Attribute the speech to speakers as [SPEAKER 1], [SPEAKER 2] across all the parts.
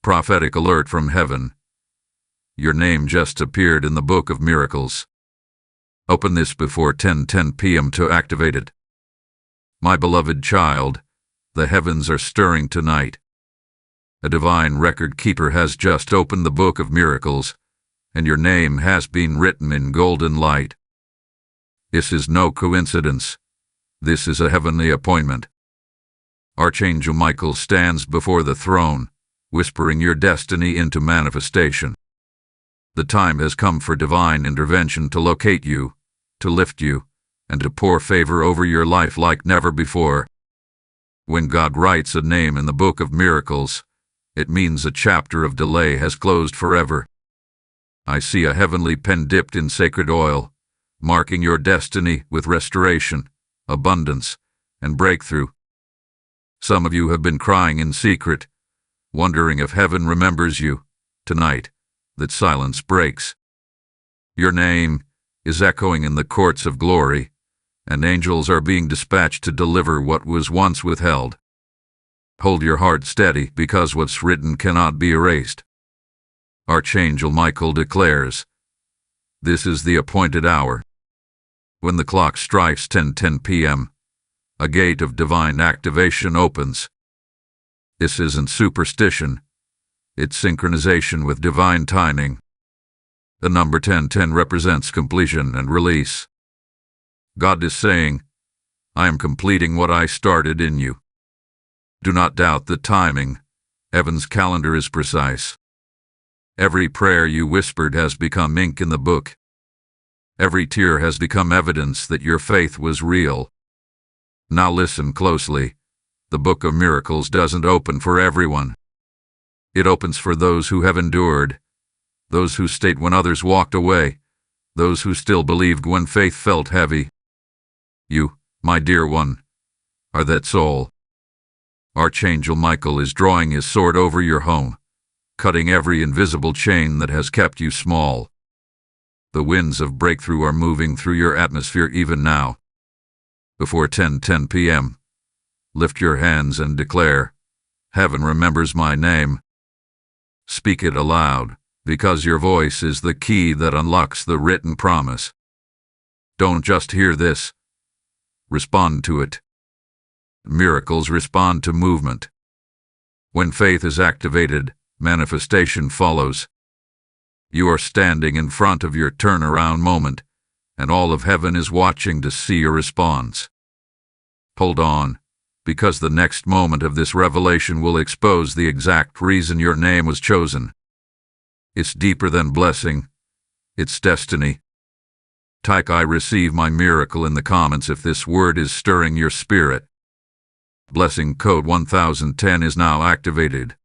[SPEAKER 1] Prophetic Alert from Heaven. Your name just appeared in the Book of Miracles. Open this before 10:10 p.m. to activate it. My beloved child, the heavens are stirring tonight. A divine record keeper has just opened the Book of Miracles, and your name has been written in golden light. This is no coincidence. This is a heavenly appointment. Archangel Michael stands before the throne, whispering your destiny into manifestation. The time has come for divine intervention to locate you, to lift you, and to pour favor over your life like never before. When God writes a name in the Book of Miracles, it means a chapter of delay has closed forever. I see a heavenly pen dipped in sacred oil, marking your destiny with restoration, abundance, and breakthrough. Some of you have been crying in secret, wondering if heaven remembers you. Tonight, that silence breaks. Your name is echoing in the courts of glory, and angels are being dispatched to deliver what was once withheld. Hold your heart steady, because what's written cannot be erased. Archangel Michael declares, this is the appointed hour. When the clock strikes 10:10 p.m., a gate of divine activation opens. This isn't superstition. It's synchronization with divine timing. The number 1010 represents completion and release. God is saying, I am completing what I started in you. Do not doubt the timing. Heaven's calendar is precise. Every prayer you whispered has become ink in the book. Every tear has become evidence that your faith was real. Now listen closely. The Book of Miracles doesn't open for everyone. It opens for those who have endured, those who stayed when others walked away, those who still believed when faith felt heavy. You, my dear one, are that soul. Archangel Michael is drawing his sword over your home, cutting every invisible chain that has kept you small. The winds of breakthrough are moving through your atmosphere even now. Before 10:10 p.m., lift your hands and declare, heaven remembers my name. Speak it aloud, because your voice is the key that unlocks the written promise. Don't just hear this. Respond to it. Miracles respond to movement. When faith is activated, manifestation follows. You are standing in front of your turnaround moment, and all of heaven is watching to see your response. Hold on, because the next moment of this revelation will expose the exact reason your name was chosen. It's deeper than blessing. It's destiny. Type I receive my miracle in the comments if this word is stirring your spirit. Blessing code 1010 is now activated.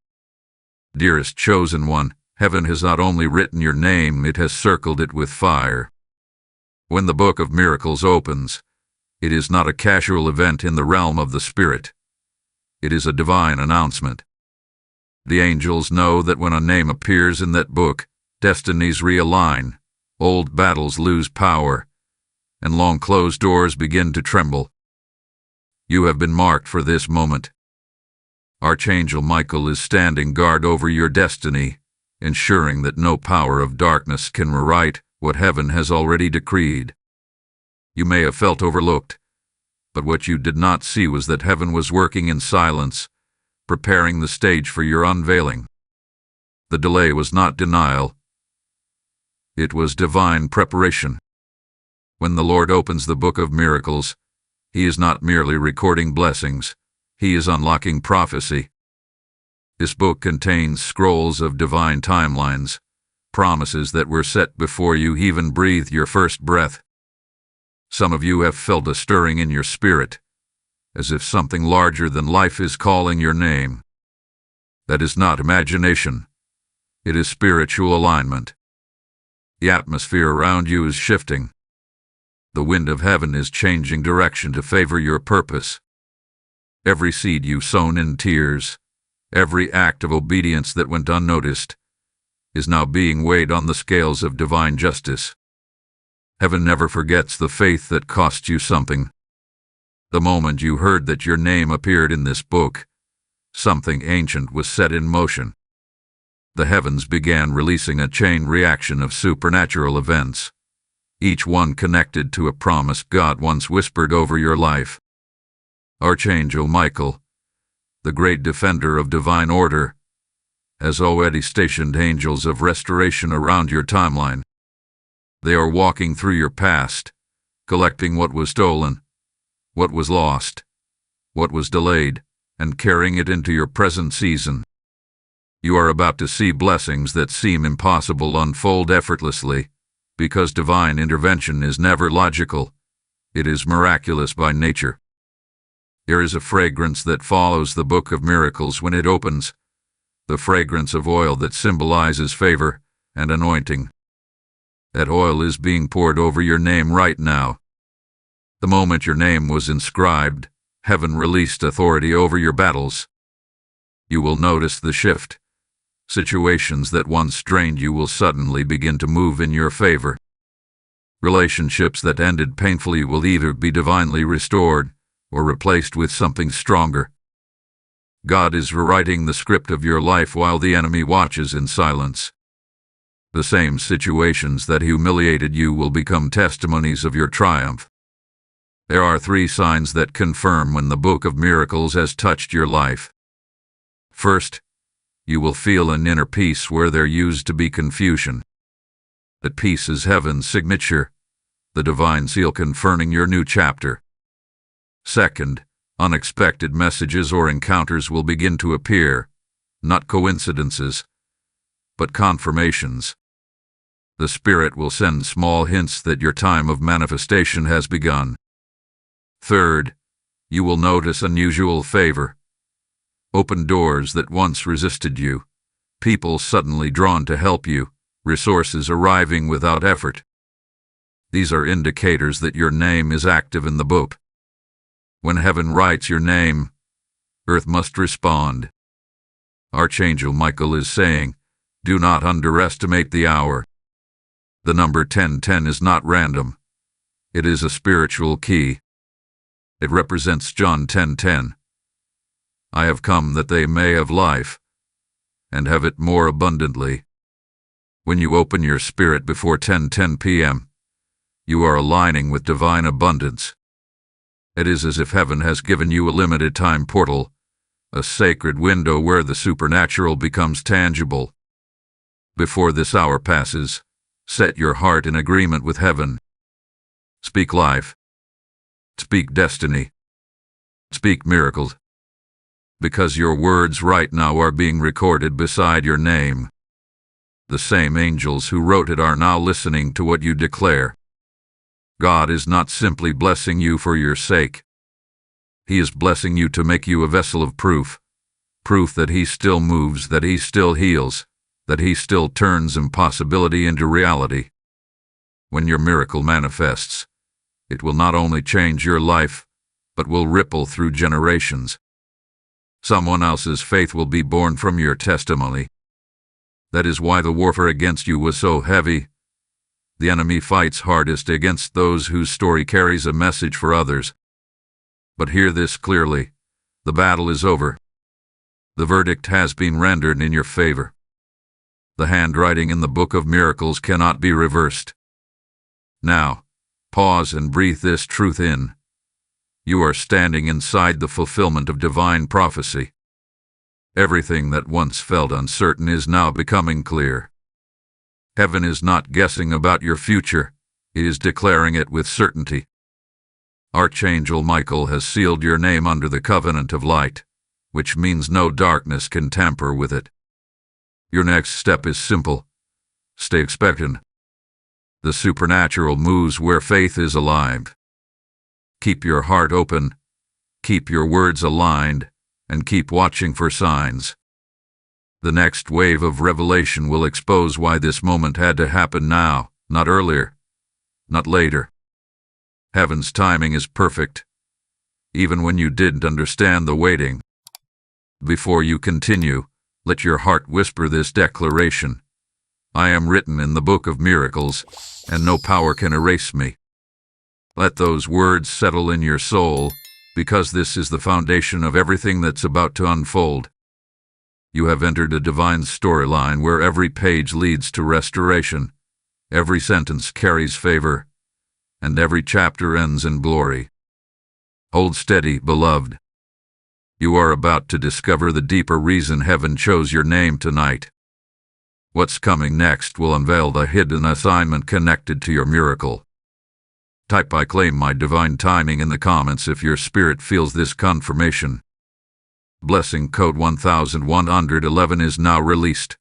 [SPEAKER 1] Dearest chosen one, heaven has not only written your name, it has circled it with fire. When the Book of Miracles opens, it is not a casual event in the realm of the Spirit. It is a divine announcement. The angels know that when a name appears in that book, destinies realign, old battles lose power, and long-closed doors begin to tremble. You have been marked for this moment. Archangel Michael is standing guard over your destiny, ensuring that no power of darkness can rewrite what heaven has already decreed. You may have felt overlooked, but what you did not see was that heaven was working in silence, preparing the stage for your unveiling. The delay was not denial. It was divine preparation. When the Lord opens the Book of Miracles, He is not merely recording blessings, He is unlocking prophecy. This book contains scrolls of divine timelines, promises that were set before you even breathed your first breath. Some of you have felt a stirring in your spirit, as if something larger than life is calling your name. That is not imagination. It is spiritual alignment. The atmosphere around you is shifting. The wind of heaven is changing direction to favor your purpose. Every seed you sown in tears, every act of obedience that went unnoticed, is now being weighed on the scales of divine justice. Heaven never forgets the faith that cost you something. The moment you heard that your name appeared in this book, something ancient was set in motion. The heavens began releasing a chain reaction of supernatural events, each one connected to a promise God once whispered over your life. Archangel Michael, the great defender of divine order, has already stationed angels of restoration around your timeline. They are walking through your past, collecting what was stolen, what was lost, what was delayed, and carrying it into your present season. You are about to see blessings that seem impossible unfold effortlessly, because divine intervention is never logical. It is miraculous by nature. There is a fragrance that follows the book of miracles when it opens, the fragrance of oil that symbolizes favor and anointing. That oil is being poured over your name right now. The moment your name was inscribed, heaven released authority over your battles. You will notice the shift. Situations that once drained you will suddenly begin to move in your favor. Relationships that ended painfully will either be divinely restored or replaced with something stronger. God is rewriting the script of your life while the enemy watches in silence. The same situations that humiliated you will become testimonies of your triumph. There are 3 signs that confirm when the book of miracles has touched your life. First, you will feel an inner peace where there used to be confusion. That peace is heaven's signature, the divine seal confirming your new chapter. Second, unexpected messages or encounters will begin to appear, not coincidences, but confirmations. The Spirit will send small hints that your time of manifestation has begun. Third, you will notice unusual favor. Open doors that once resisted you, people suddenly drawn to help you, resources arriving without effort. These are indicators that your name is active in the book. When heaven writes your name, earth must respond. Archangel Michael is saying, do not underestimate the hour. The number 1010 is not random. It is a spiritual key. It represents John 10:10. I have come that they may have life, and have it more abundantly. When you open your spirit before 10:10 p.m., you are aligning with divine abundance. It is as if heaven has given you a limited time portal, a sacred window where the supernatural becomes tangible. Before this hour passes, set your heart in agreement with heaven. Speak life. Speak destiny. Speak miracles. Because your words right now are being recorded beside your name. The same angels who wrote it are now listening to what you declare. God is not simply blessing you for your sake. He is blessing you to make you a vessel of proof. Proof that He still moves, that He still heals, that He still turns impossibility into reality. When your miracle manifests, it will not only change your life, but will ripple through generations. Someone else's faith will be born from your testimony. That is why the warfare against you was so heavy. The enemy fights hardest against those whose story carries a message for others. But hear this clearly. The battle is over. The verdict has been rendered in your favor. The handwriting in the book of miracles cannot be reversed. Now, pause and breathe this truth in. You are standing inside the fulfillment of divine prophecy. Everything that once felt uncertain is now becoming clear. Heaven is not guessing about your future, it is declaring it with certainty. Archangel Michael has sealed your name under the covenant of light, which means no darkness can tamper with it. Your next step is simple. Stay expectant. The supernatural moves where faith is alive. Keep your heart open, keep your words aligned, and keep watching for signs. The next wave of revelation will expose why this moment had to happen now, not earlier, not later. Heaven's timing is perfect, even when you didn't understand the waiting. Before you continue, let your heart whisper this declaration. I am written in the book of miracles, and no power can erase me. Let those words settle in your soul, because this is the foundation of everything that's about to unfold. You have entered a divine storyline where every page leads to restoration, every sentence carries favor, and every chapter ends in glory. Hold steady, beloved. You are about to discover the deeper reason heaven chose your name tonight. What's coming next will unveil the hidden assignment connected to your miracle. Type "I claim my divine timing" in the comments if your spirit feels this confirmation. Blessing code 1111 is now released.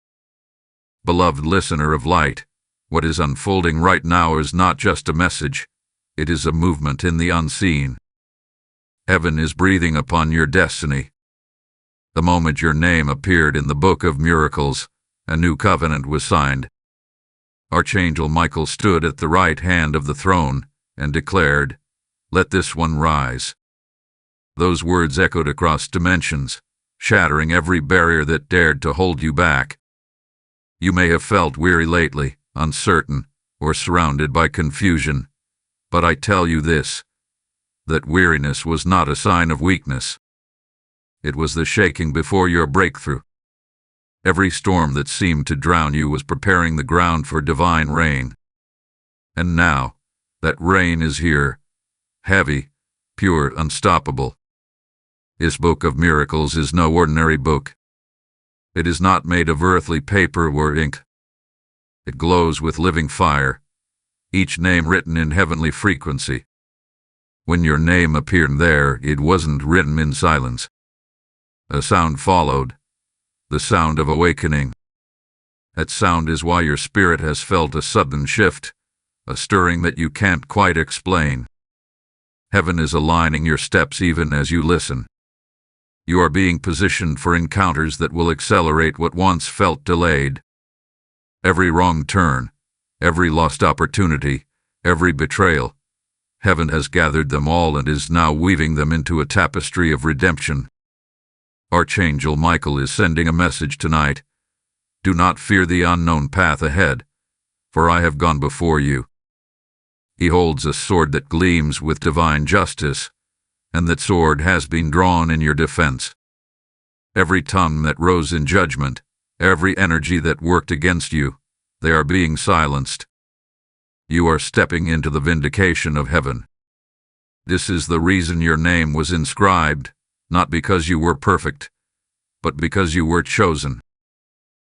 [SPEAKER 1] Beloved listener of light, what is unfolding right now is not just a message, it is a movement in the unseen. Heaven is breathing upon your destiny. The moment your name appeared in the Book of Miracles, a new covenant was signed. Archangel Michael stood at the right hand of the throne and declared, "Let this one rise." Those words echoed across dimensions, shattering every barrier that dared to hold you back. You may have felt weary lately, uncertain, or surrounded by confusion, but I tell you this, that weariness was not a sign of weakness. It was the shaking before your breakthrough. Every storm that seemed to drown you was preparing the ground for divine rain. And now, that rain is here, heavy, pure, unstoppable. This Book of Miracles is no ordinary book. It is not made of earthly paper or ink. It glows with living fire, each name written in heavenly frequency. When your name appeared there, it wasn't written in silence. A sound followed, the sound of awakening. That sound is why your spirit has felt a sudden shift, a stirring that you can't quite explain. Heaven is aligning your steps even as you listen. You are being positioned for encounters that will accelerate what once felt delayed. Every wrong turn, every lost opportunity, every betrayal, heaven has gathered them all and is now weaving them into a tapestry of redemption. Archangel Michael is sending a message tonight. Do not fear the unknown path ahead, for I have gone before you. He holds a sword that gleams with divine justice, and that sword has been drawn in your defense. Every tongue that rose in judgment, every energy that worked against you, they are being silenced. You are stepping into the vindication of heaven. This is the reason your name was inscribed, not because you were perfect, but because you were chosen.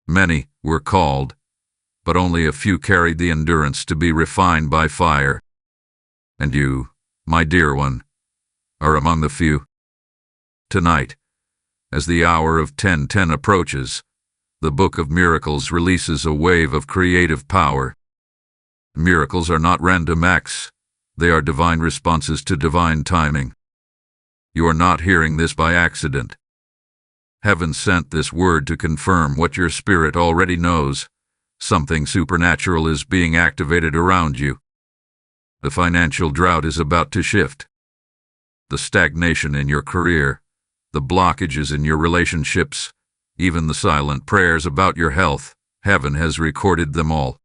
[SPEAKER 1] Many were called, but only a few carried the endurance to be refined by fire. And you, my dear one, are among the few. Tonight, as the hour of 10:10 approaches, the Book of Miracles releases a wave of creative power. Miracles are not random acts, they are divine responses to divine timing. You are not hearing this by accident. Heaven sent this word to confirm what your spirit already knows. Something supernatural is being activated around you. The financial drought is about to shift. The stagnation in your career, the blockages in your relationships, even the silent prayers about your health, heaven has recorded them all.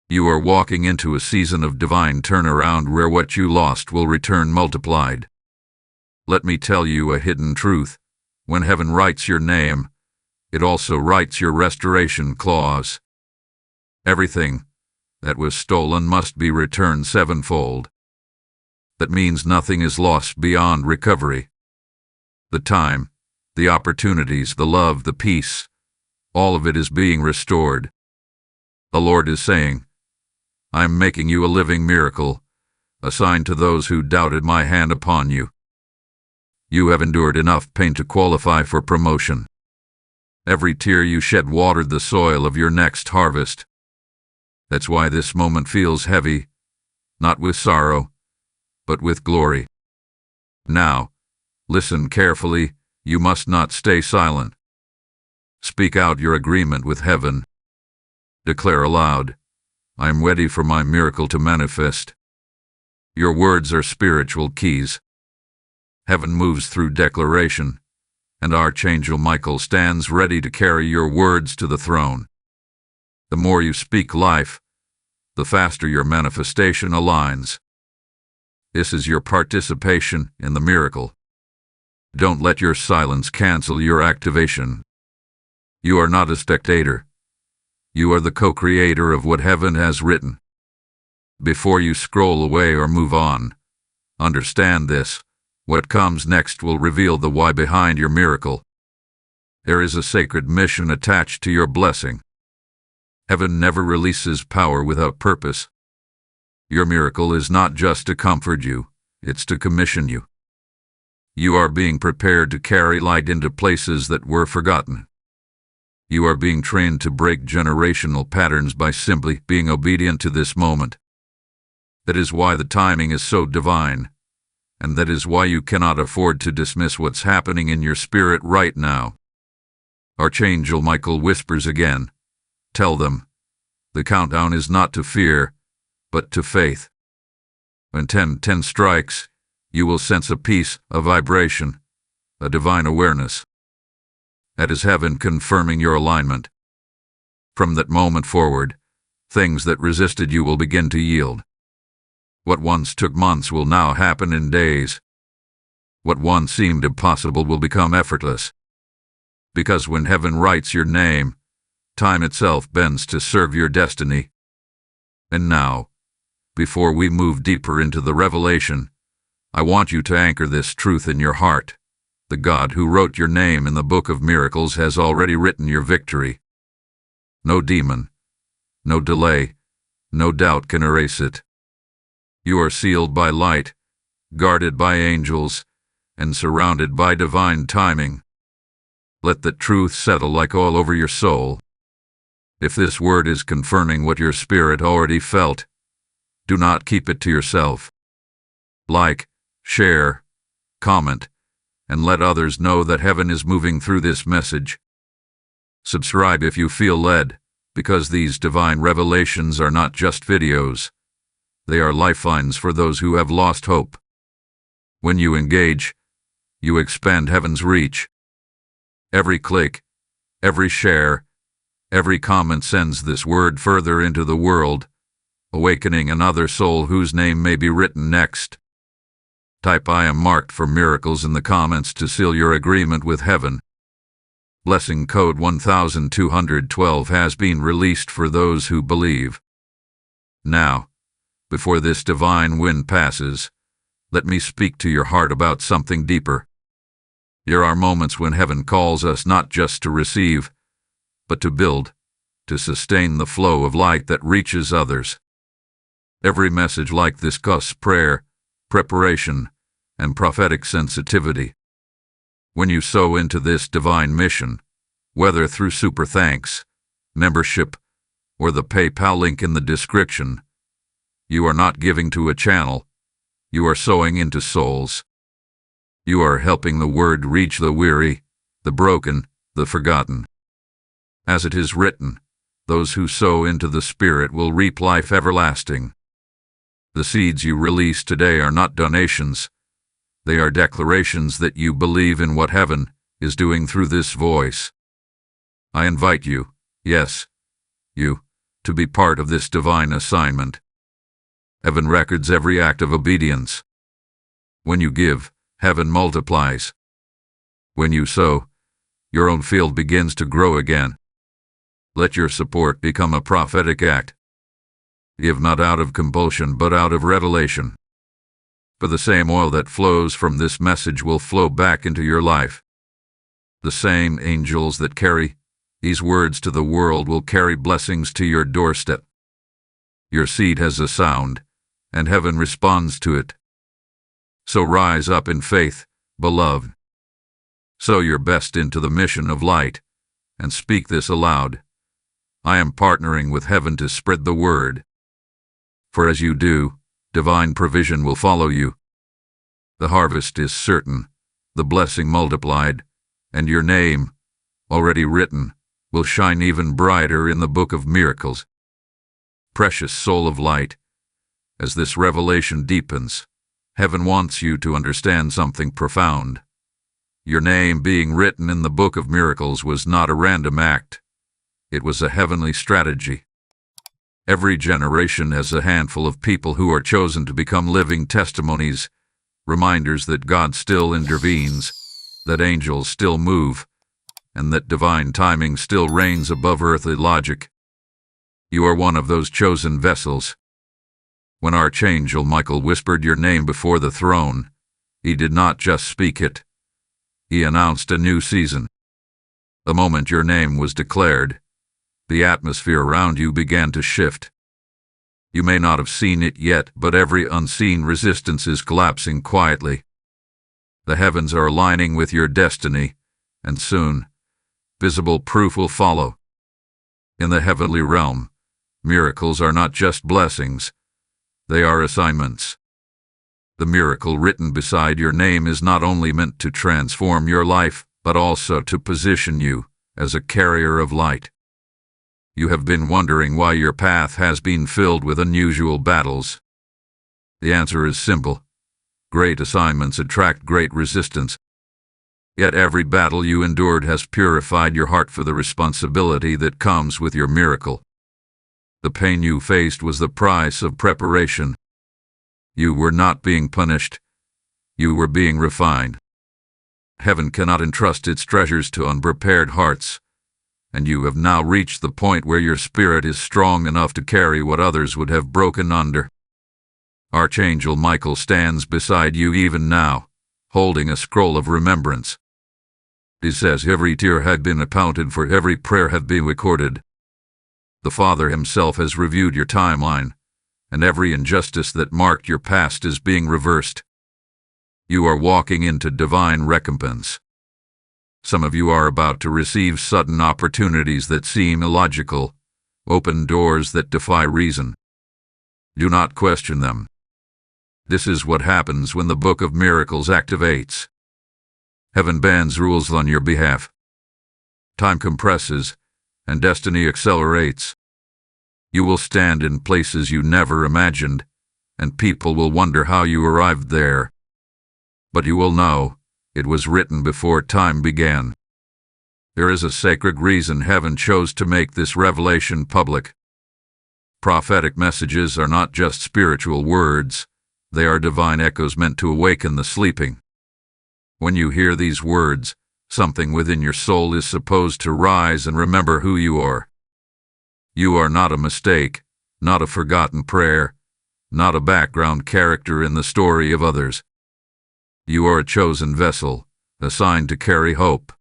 [SPEAKER 1] You are walking into a season of divine turnaround where what you lost will return multiplied. Let me tell you a hidden truth. When heaven writes your name, it also writes your restoration clause. Everything that was stolen must be returned sevenfold. That means nothing is lost beyond recovery. The time, the opportunities, the love, the peace, all of it is being restored. The Lord is saying, I am making you a living miracle, a sign to those who doubted my hand upon you. You have endured enough pain to qualify for promotion. Every tear you shed watered the soil of your next harvest. That's why this moment feels heavy, not with sorrow, but with glory. Now, listen carefully, you must not stay silent. Speak out your agreement with heaven. Declare aloud, I am ready for my miracle to manifest. Your words are spiritual keys. Heaven moves through declaration, and Archangel Michael stands ready to carry your words to the throne. The more you speak life, the faster your manifestation aligns. This is your participation in the miracle. Don't let your silence cancel your activation. You are not a spectator. You are the co-creator of what heaven has written. Before you scroll away or move on, understand this. What comes next will reveal the why behind your miracle. There is a sacred mission attached to your blessing. Heaven never releases power without purpose. Your miracle is not just to comfort you, it's to commission you. You are being prepared to carry light into places that were forgotten. You are being trained to break generational patterns by simply being obedient to this moment. That is why the timing is so divine, and that is why you cannot afford to dismiss what's happening in your spirit right now. Archangel Michael whispers again, tell them, the countdown is not to fear, but to faith. When 10:10 strikes, you will sense a peace, a vibration, a divine awareness. That is heaven confirming your alignment. From that moment forward, things that resisted you will begin to yield. What once took months will now happen in days. What once seemed impossible will become effortless. Because when heaven writes your name, time itself bends to serve your destiny. And now, before we move deeper into the revelation, I want you to anchor this truth in your heart. The God who wrote your name in the book of miracles has already written your victory. No demon, no delay, no doubt can erase it. You are sealed by light, guarded by angels, and surrounded by divine timing. Let that truth settle like oil over your soul. If this word is confirming what your spirit already felt, do not keep it to yourself. Like, share, comment, and let others know that heaven is moving through this message. Subscribe if you feel led, because these divine revelations are not just videos. They are lifelines for those who have lost hope. When you engage, you expand heaven's reach. Every click, every share, every comment sends this word further into the world, awakening another soul whose name may be written next. Type I am marked for miracles in the comments to seal your agreement with heaven. Blessing code 1212 has been released for those who believe. Now, before this divine wind passes, let me speak to your heart about something deeper. There are moments when heaven calls us not just to receive, but to build, to sustain the flow of light that reaches others. Every message like this costs prayer, preparation, and prophetic sensitivity. When you sow into this divine mission, whether through super thanks, membership, or the PayPal link in the description, you are not giving to a channel, you are sowing into souls. You are helping the word reach the weary, the broken, the forgotten. As it is written, those who sow into the Spirit will reap life everlasting. The seeds you release today are not donations. They are declarations that you believe in what heaven is doing through this voice. I invite you, yes, you, to be part of this divine assignment. Heaven records every act of obedience. When you give, heaven multiplies. When you sow, your own field begins to grow again. Let your support become a prophetic act. Give not out of compulsion, but out of revelation. For the same oil that flows from this message will flow back into your life. The same angels that carry these words to the world will carry blessings to your doorstep. Your seed has a sound, and heaven responds to it. So rise up in faith, beloved. Sow your best into the mission of light, and speak this aloud. I am partnering with heaven to spread the word. For as you do, divine provision will follow you. The harvest is certain, the blessing multiplied, and your name, already written, will shine even brighter in the book of miracles. Precious soul of light, as this revelation deepens, heaven wants you to understand something profound. Your name being written in the book of miracles was not a random act. It was a heavenly strategy. Every generation has a handful of people who are chosen to become living testimonies, reminders that God still intervenes, that angels still move, and that divine timing still reigns above earthly logic. You are one of those chosen vessels. When Archangel Michael whispered your name before the throne, he did not just speak it. He announced a new season. The moment your name was declared, the atmosphere around you began to shift. You may not have seen it yet, but every unseen resistance is collapsing quietly. The heavens are aligning with your destiny, and soon, visible proof will follow. In the heavenly realm, miracles are not just blessings, they are assignments. The miracle written beside your name is not only meant to transform your life, but also to position you as a carrier of light. You have been wondering why your path has been filled with unusual battles. The answer is simple. Great assignments attract great resistance. Yet every battle you endured has purified your heart for the responsibility that comes with your miracle. The pain you faced was the price of preparation. You were not being punished. You were being refined. Heaven cannot entrust its treasures to unprepared hearts, and you have now reached the point where your spirit is strong enough to carry what others would have broken under. Archangel Michael stands beside you even now, holding a scroll of remembrance. He says every tear had been accounted for, every prayer had been recorded. The Father himself has reviewed your timeline, and every injustice that marked your past is being reversed. You are walking into divine recompense. Some of you are about to receive sudden opportunities that seem illogical, open doors that defy reason. Do not question them. This is what happens when the Book of Miracles activates. Heaven bends rules on your behalf. Time compresses, and destiny accelerates. You will stand in places you never imagined, and people will wonder how you arrived there. But you will know, it was written before time began. There is a sacred reason heaven chose to make this revelation public. Prophetic messages are not just spiritual words, they are divine echoes meant to awaken the sleeping. When you hear these words, something within your soul is supposed to rise and remember who you are. You are not a mistake, not a forgotten prayer, not a background character in the story of others. You are a chosen vessel, assigned to carry hope.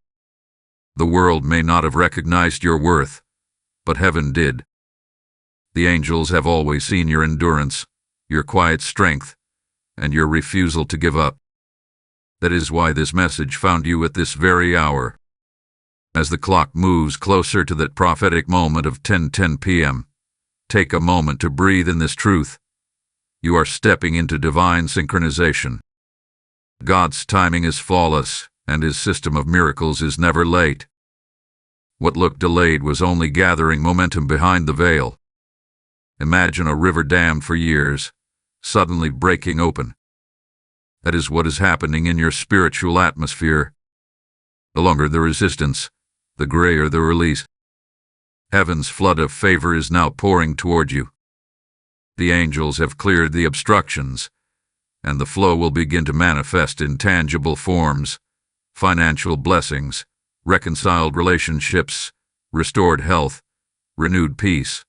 [SPEAKER 1] The world may not have recognized your worth, but heaven did. The angels have always seen your endurance, your quiet strength, and your refusal to give up. That is why this message found you at this very hour. As the clock moves closer to that prophetic moment of 10:10 p.m., take a moment to breathe in this truth. You are stepping into divine synchronization. God's timing is flawless, and his system of miracles is never late. What looked delayed was only gathering momentum behind the veil. Imagine a river dammed for years, suddenly breaking open. That is what is happening in your spiritual atmosphere. The longer the resistance, the grayer the release. Heaven's flood of favor is now pouring toward you. The angels have cleared the obstructions, and the flow will begin to manifest in tangible forms: financial blessings, reconciled relationships, restored health, renewed peace.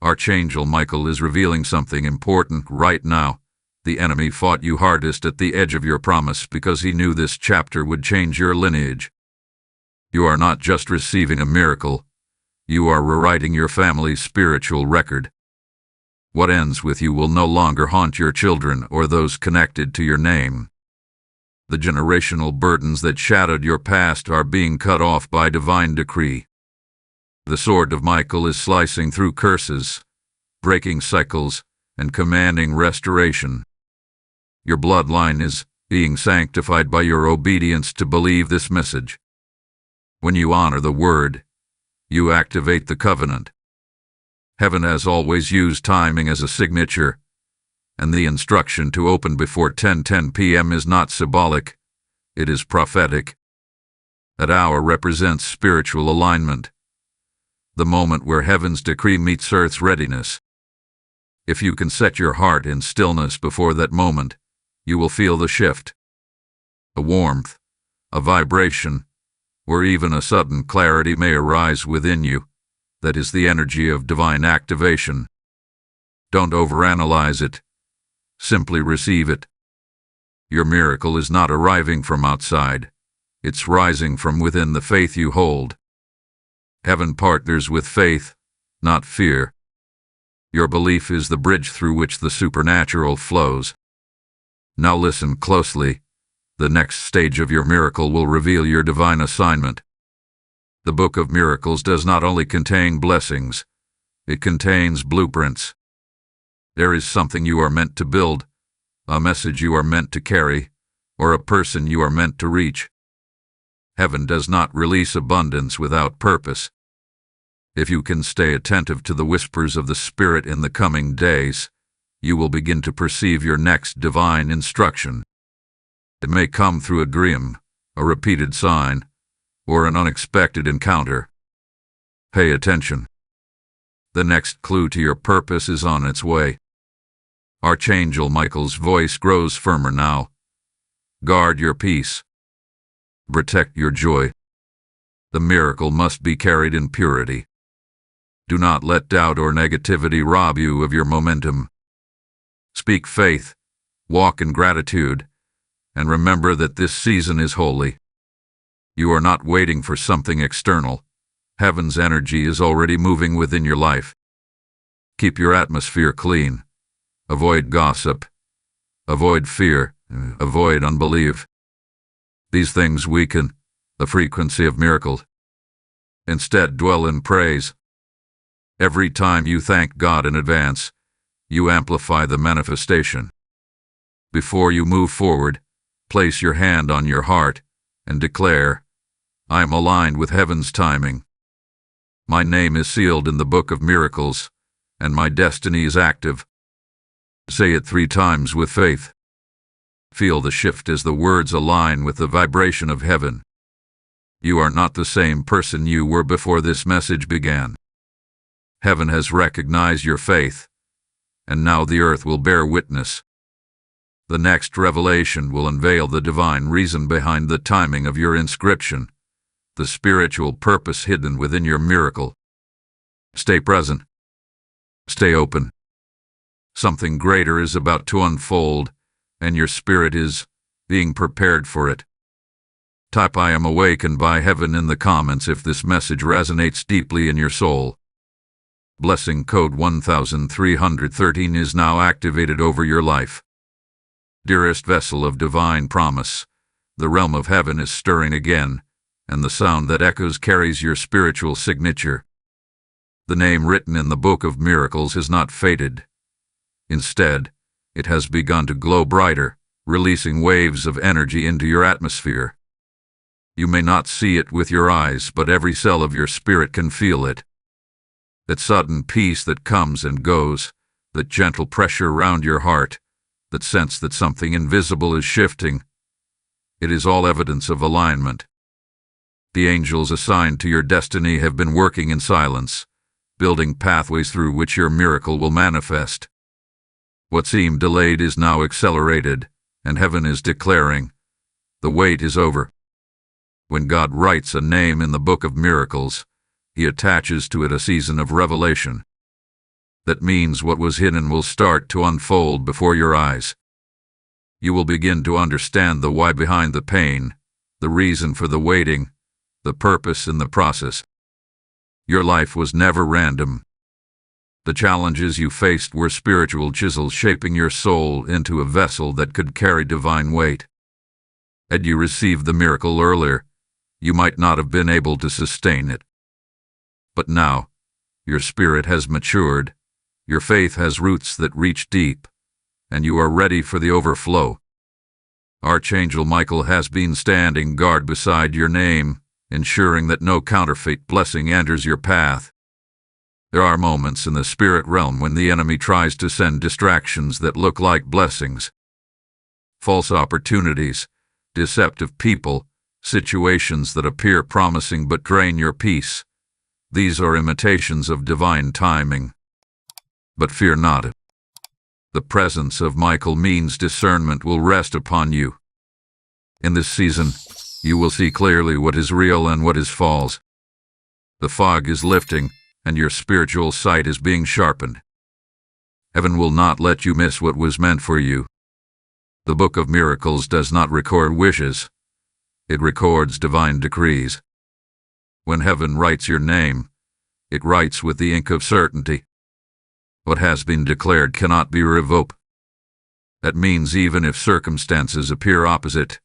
[SPEAKER 1] Archangel Michael is revealing something important right now. The enemy fought you hardest at the edge of your promise because he knew this chapter would change your lineage. You are not just receiving a miracle, you are rewriting your family's spiritual record. What ends with you will no longer haunt your children or those connected to your name. The generational burdens that shadowed your past are being cut off by divine decree. The sword of Michael is slicing through curses, breaking cycles, and commanding restoration. Your bloodline is being sanctified by your obedience to believe this message. When you honor the word, you activate the covenant. Heaven has always used timing as a signature, and the instruction to open before 10:10 p.m. is not symbolic, it is prophetic. That hour represents spiritual alignment, the moment where heaven's decree meets earth's readiness. If you can set your heart in stillness before that moment, you will feel the shift. A warmth, a vibration, or even a sudden clarity may arise within you. That is the energy of divine activation. Don't overanalyze it. Simply receive it. Your miracle is not arriving from outside. It's rising from within the faith you hold. Heaven partners with faith, not fear. Your belief is the bridge through which the supernatural flows. Now listen closely. The next stage of your miracle will reveal your divine assignment. The Book of Miracles does not only contain blessings, it contains blueprints. There is something you are meant to build, a message you are meant to carry, or a person you are meant to reach. Heaven does not release abundance without purpose. If you can stay attentive to the whispers of the Spirit in the coming days, you will begin to perceive your next divine instruction. It may come through a dream, a repeated sign, or an unexpected encounter. Pay attention. The next clue to your purpose is on its way. Archangel Michael's voice grows firmer now. Guard your peace. Protect your joy. The miracle must be carried in purity. Do not let doubt or negativity rob you of your momentum. Speak faith, walk in gratitude, and remember that this season is holy. You are not waiting for something external. Heaven's energy is already moving within your life. Keep your atmosphere clean. Avoid gossip. Avoid fear. Avoid unbelief. These things weaken the frequency of miracles. Instead, dwell in praise. Every time you thank God in advance, you amplify the manifestation. Before you move forward, place your hand on your heart and declare, I am aligned with heaven's timing. My name is sealed in the Book of Miracles, and my destiny is active. Say it 3 times with faith. Feel the shift as the words align with the vibration of heaven. You are not the same person you were before this message began. Heaven has recognized your faith, and now the earth will bear witness. The next revelation will unveil the divine reason behind the timing of your inscription, the spiritual purpose hidden within your miracle. Stay present. Stay open. Something greater is about to unfold, and your spirit is being prepared for it. Type I am awakened by heaven in the comments if this message resonates deeply in your soul. Blessing code 1313 is now activated over your life. Dearest vessel of divine promise, the realm of heaven is stirring again, and the sound that echoes carries your spiritual signature. The name written in the Book of Miracles has not faded. Instead, it has begun to glow brighter, releasing waves of energy into your atmosphere. You may not see it with your eyes, but every cell of your spirit can feel it. That sudden peace that comes and goes, that gentle pressure around your heart, that sense that something invisible is shifting. It is all evidence of alignment. The angels assigned to your destiny have been working in silence, building pathways through which your miracle will manifest. What seemed delayed is now accelerated, and heaven is declaring, the wait is over. When God writes a name in the Book of Miracles, He attaches to it a season of revelation. That means what was hidden will start to unfold before your eyes. You will begin to understand the why behind the pain, the reason for the waiting, the purpose in the process. Your life was never random. The challenges you faced were spiritual chisels shaping your soul into a vessel that could carry divine weight. Had you received the miracle earlier, you might not have been able to sustain it. But now, your spirit has matured, your faith has roots that reach deep, and you are ready for the overflow. Archangel Michael has been standing guard beside your name, ensuring that no counterfeit blessing enters your path. There are moments in the spirit realm when the enemy tries to send distractions that look like blessings. False opportunities, deceptive people, situations that appear promising but drain your peace. These are imitations of divine timing. But fear not. The presence of Michael means discernment will rest upon you. In this season, You will see clearly what is real and what is false. The fog is lifting, and your spiritual sight is being sharpened. Heaven will not let you miss what was meant for you. The Book of Miracles does not record wishes. It records divine decrees. When heaven writes your name, it writes with the ink of certainty. What has been declared cannot be revoked. That means even if circumstances appear opposite,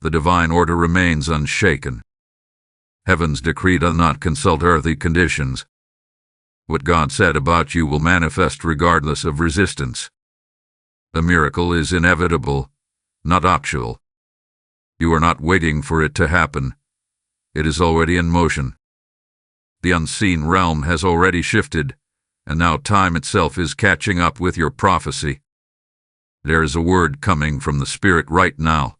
[SPEAKER 1] the divine order remains unshaken. Heaven's decree does not consult earthly conditions. What God said about you will manifest regardless of resistance. The miracle is inevitable, not optional. You are not waiting for it to happen. It is already in motion. The unseen realm has already shifted, and now time itself is catching up with your prophecy. There is a word coming from the Spirit right now.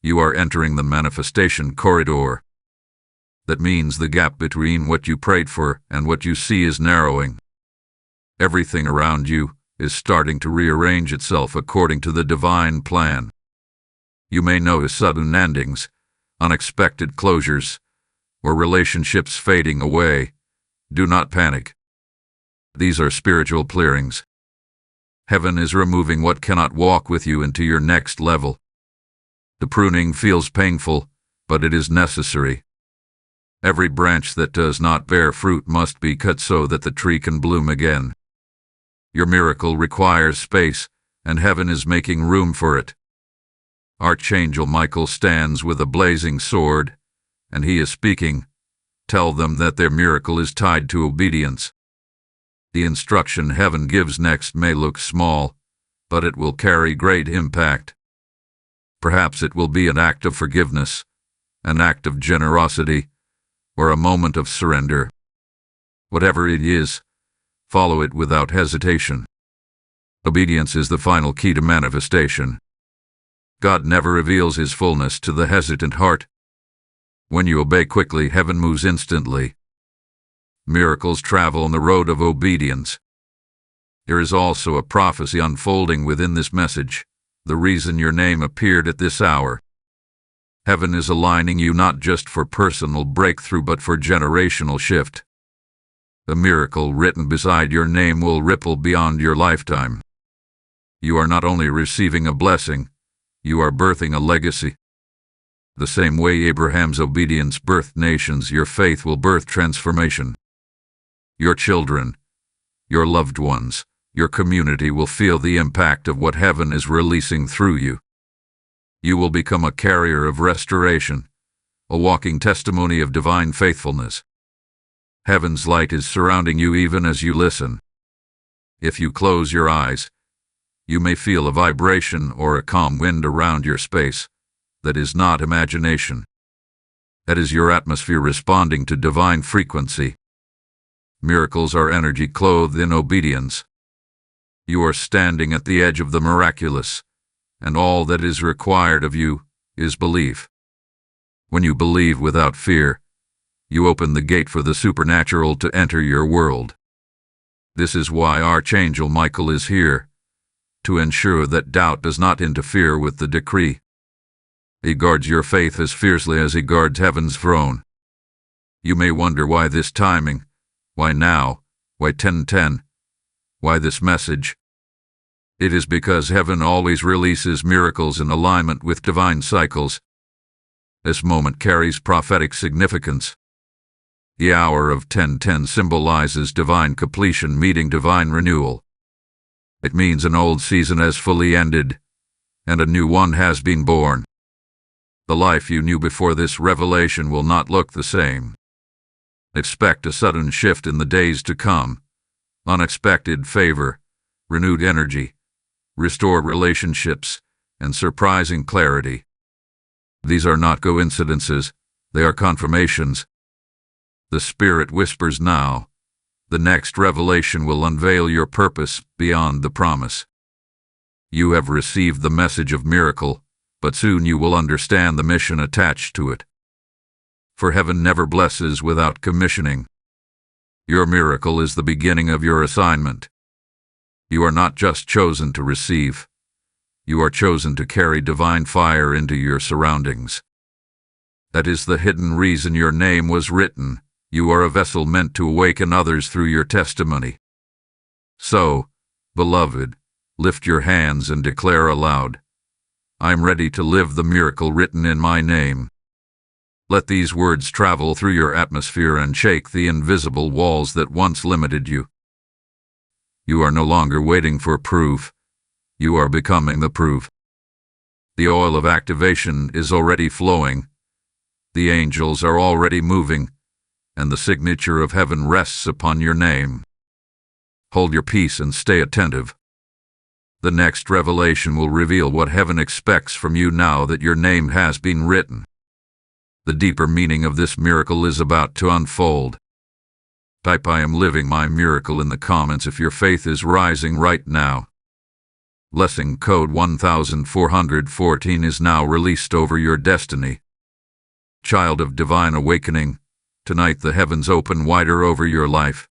[SPEAKER 1] You are entering the manifestation corridor. That means the gap between what you prayed for and what you see is narrowing. Everything around you is starting to rearrange itself according to the divine plan. You may notice sudden endings, unexpected closures, or relationships fading away. Do not panic. These are spiritual clearings. Heaven is removing what cannot walk with you into your next level. The pruning feels painful, but it is necessary. Every branch that does not bear fruit must be cut so that the tree can bloom again. Your miracle requires space, and heaven is making room for it. Archangel Michael stands with a blazing sword, and he is speaking. Tell them that their miracle is tied to obedience. The instruction heaven gives next may look small, but it will carry great impact. Perhaps it will be an act of forgiveness, an act of generosity, or a moment of surrender. Whatever it is, follow it without hesitation. Obedience is the final key to manifestation. God never reveals His fullness to the hesitant heart. When you obey quickly, heaven moves instantly. Miracles travel on the road of obedience. There is also a prophecy unfolding within this message, the reason your name appeared at this hour. Heaven is aligning you not just for personal breakthrough but for generational shift. The miracle written beside your name will ripple beyond your lifetime. You are not only receiving a blessing, you are birthing a legacy. The same way Abraham's obedience birthed nations, your faith will birth transformation. Your children, your loved ones, your community will feel the impact of what heaven is releasing through you. You will become a carrier of restoration, a walking testimony of divine faithfulness. Heaven's light is surrounding you even as you listen. If you close your eyes, you may feel a vibration or a calm wind around your space. That is not imagination. That is your atmosphere responding to divine frequency. Miracles are energy clothed in obedience. You are standing at the edge of the miraculous, and all that is required of you is belief. When you believe without fear, you open the gate for the supernatural to enter your world. This is why Archangel Michael is here, to ensure that doubt does not interfere with the decree. He guards your faith as fiercely as he guards heaven's throne. You may wonder why this timing, why now, why 10:10, why this message. It is because heaven always releases miracles in alignment with divine cycles. This moment carries prophetic significance. The hour of 10:10 symbolizes divine completion meeting divine renewal. It means an old season has fully ended, and a new one has been born. The life you knew before this revelation will not look the same. Expect a sudden shift in the days to come, unexpected favor, renewed energy, restored relationships, and surprising clarity. These are not coincidences, they are confirmations. The Spirit whispers now, the next revelation will unveil your purpose beyond the promise. You have received the message of miracle, but soon you will understand the mission attached to it. For heaven never blesses without commissioning. Your miracle is the beginning of your assignment. You are not just chosen to receive. You are chosen to carry divine fire into your surroundings. That is the hidden reason your name was written. You are a vessel meant to awaken others through your testimony. So, beloved, lift your hands and declare aloud, I am ready to live the miracle written in my name. Let these words travel through your atmosphere and shake the invisible walls that once limited you. You are no longer waiting for proof. You are becoming the proof. The oil of activation is already flowing. The angels are already moving, and the signature of heaven rests upon your name. Hold your peace and stay attentive. The next revelation will reveal what heaven expects from you now that your name has been written. The deeper meaning of this miracle is about to unfold. Type I am living my miracle in the comments if your faith is rising right now. Blessing code 1414 is now released over your destiny. Child of divine awakening, tonight the heavens open wider over your life.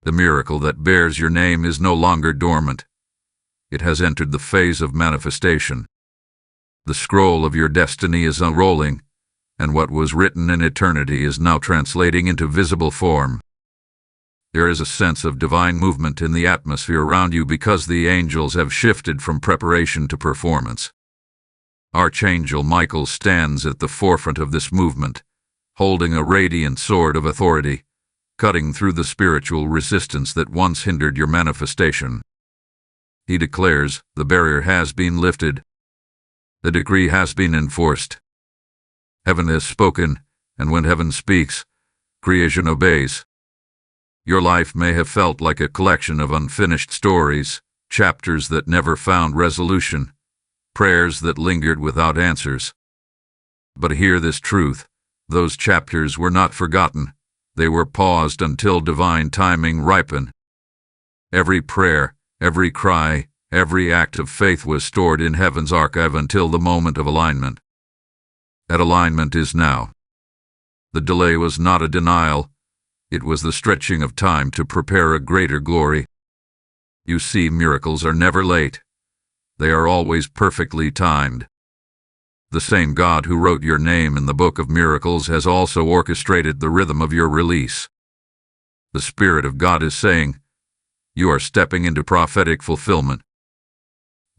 [SPEAKER 1] The miracle that bears your name is no longer dormant. It has entered the phase of manifestation. The scroll of your destiny is unrolling, and what was written in eternity is now translating into visible form. There is a sense of divine movement in the atmosphere around you because the angels have shifted from preparation to performance. Archangel Michael stands at the forefront of this movement, holding a radiant sword of authority, cutting through the spiritual resistance that once hindered your manifestation. He declares, the barrier has been lifted. The decree has been enforced. Heaven has spoken, and when heaven speaks, creation obeys. Your life may have felt like a collection of unfinished stories, chapters that never found resolution, prayers that lingered without answers. But hear this truth, those chapters were not forgotten, they were paused until divine timing ripened. Every prayer, every cry, every act of faith was stored in heaven's archive until the moment of alignment. That alignment is now. The delay was not a denial. It was the stretching of time to prepare a greater glory. You see, miracles are never late. They are always perfectly timed. The same God who wrote your name in the book of miracles has also orchestrated the rhythm of your release. The Spirit of God is saying, you are stepping into prophetic fulfillment.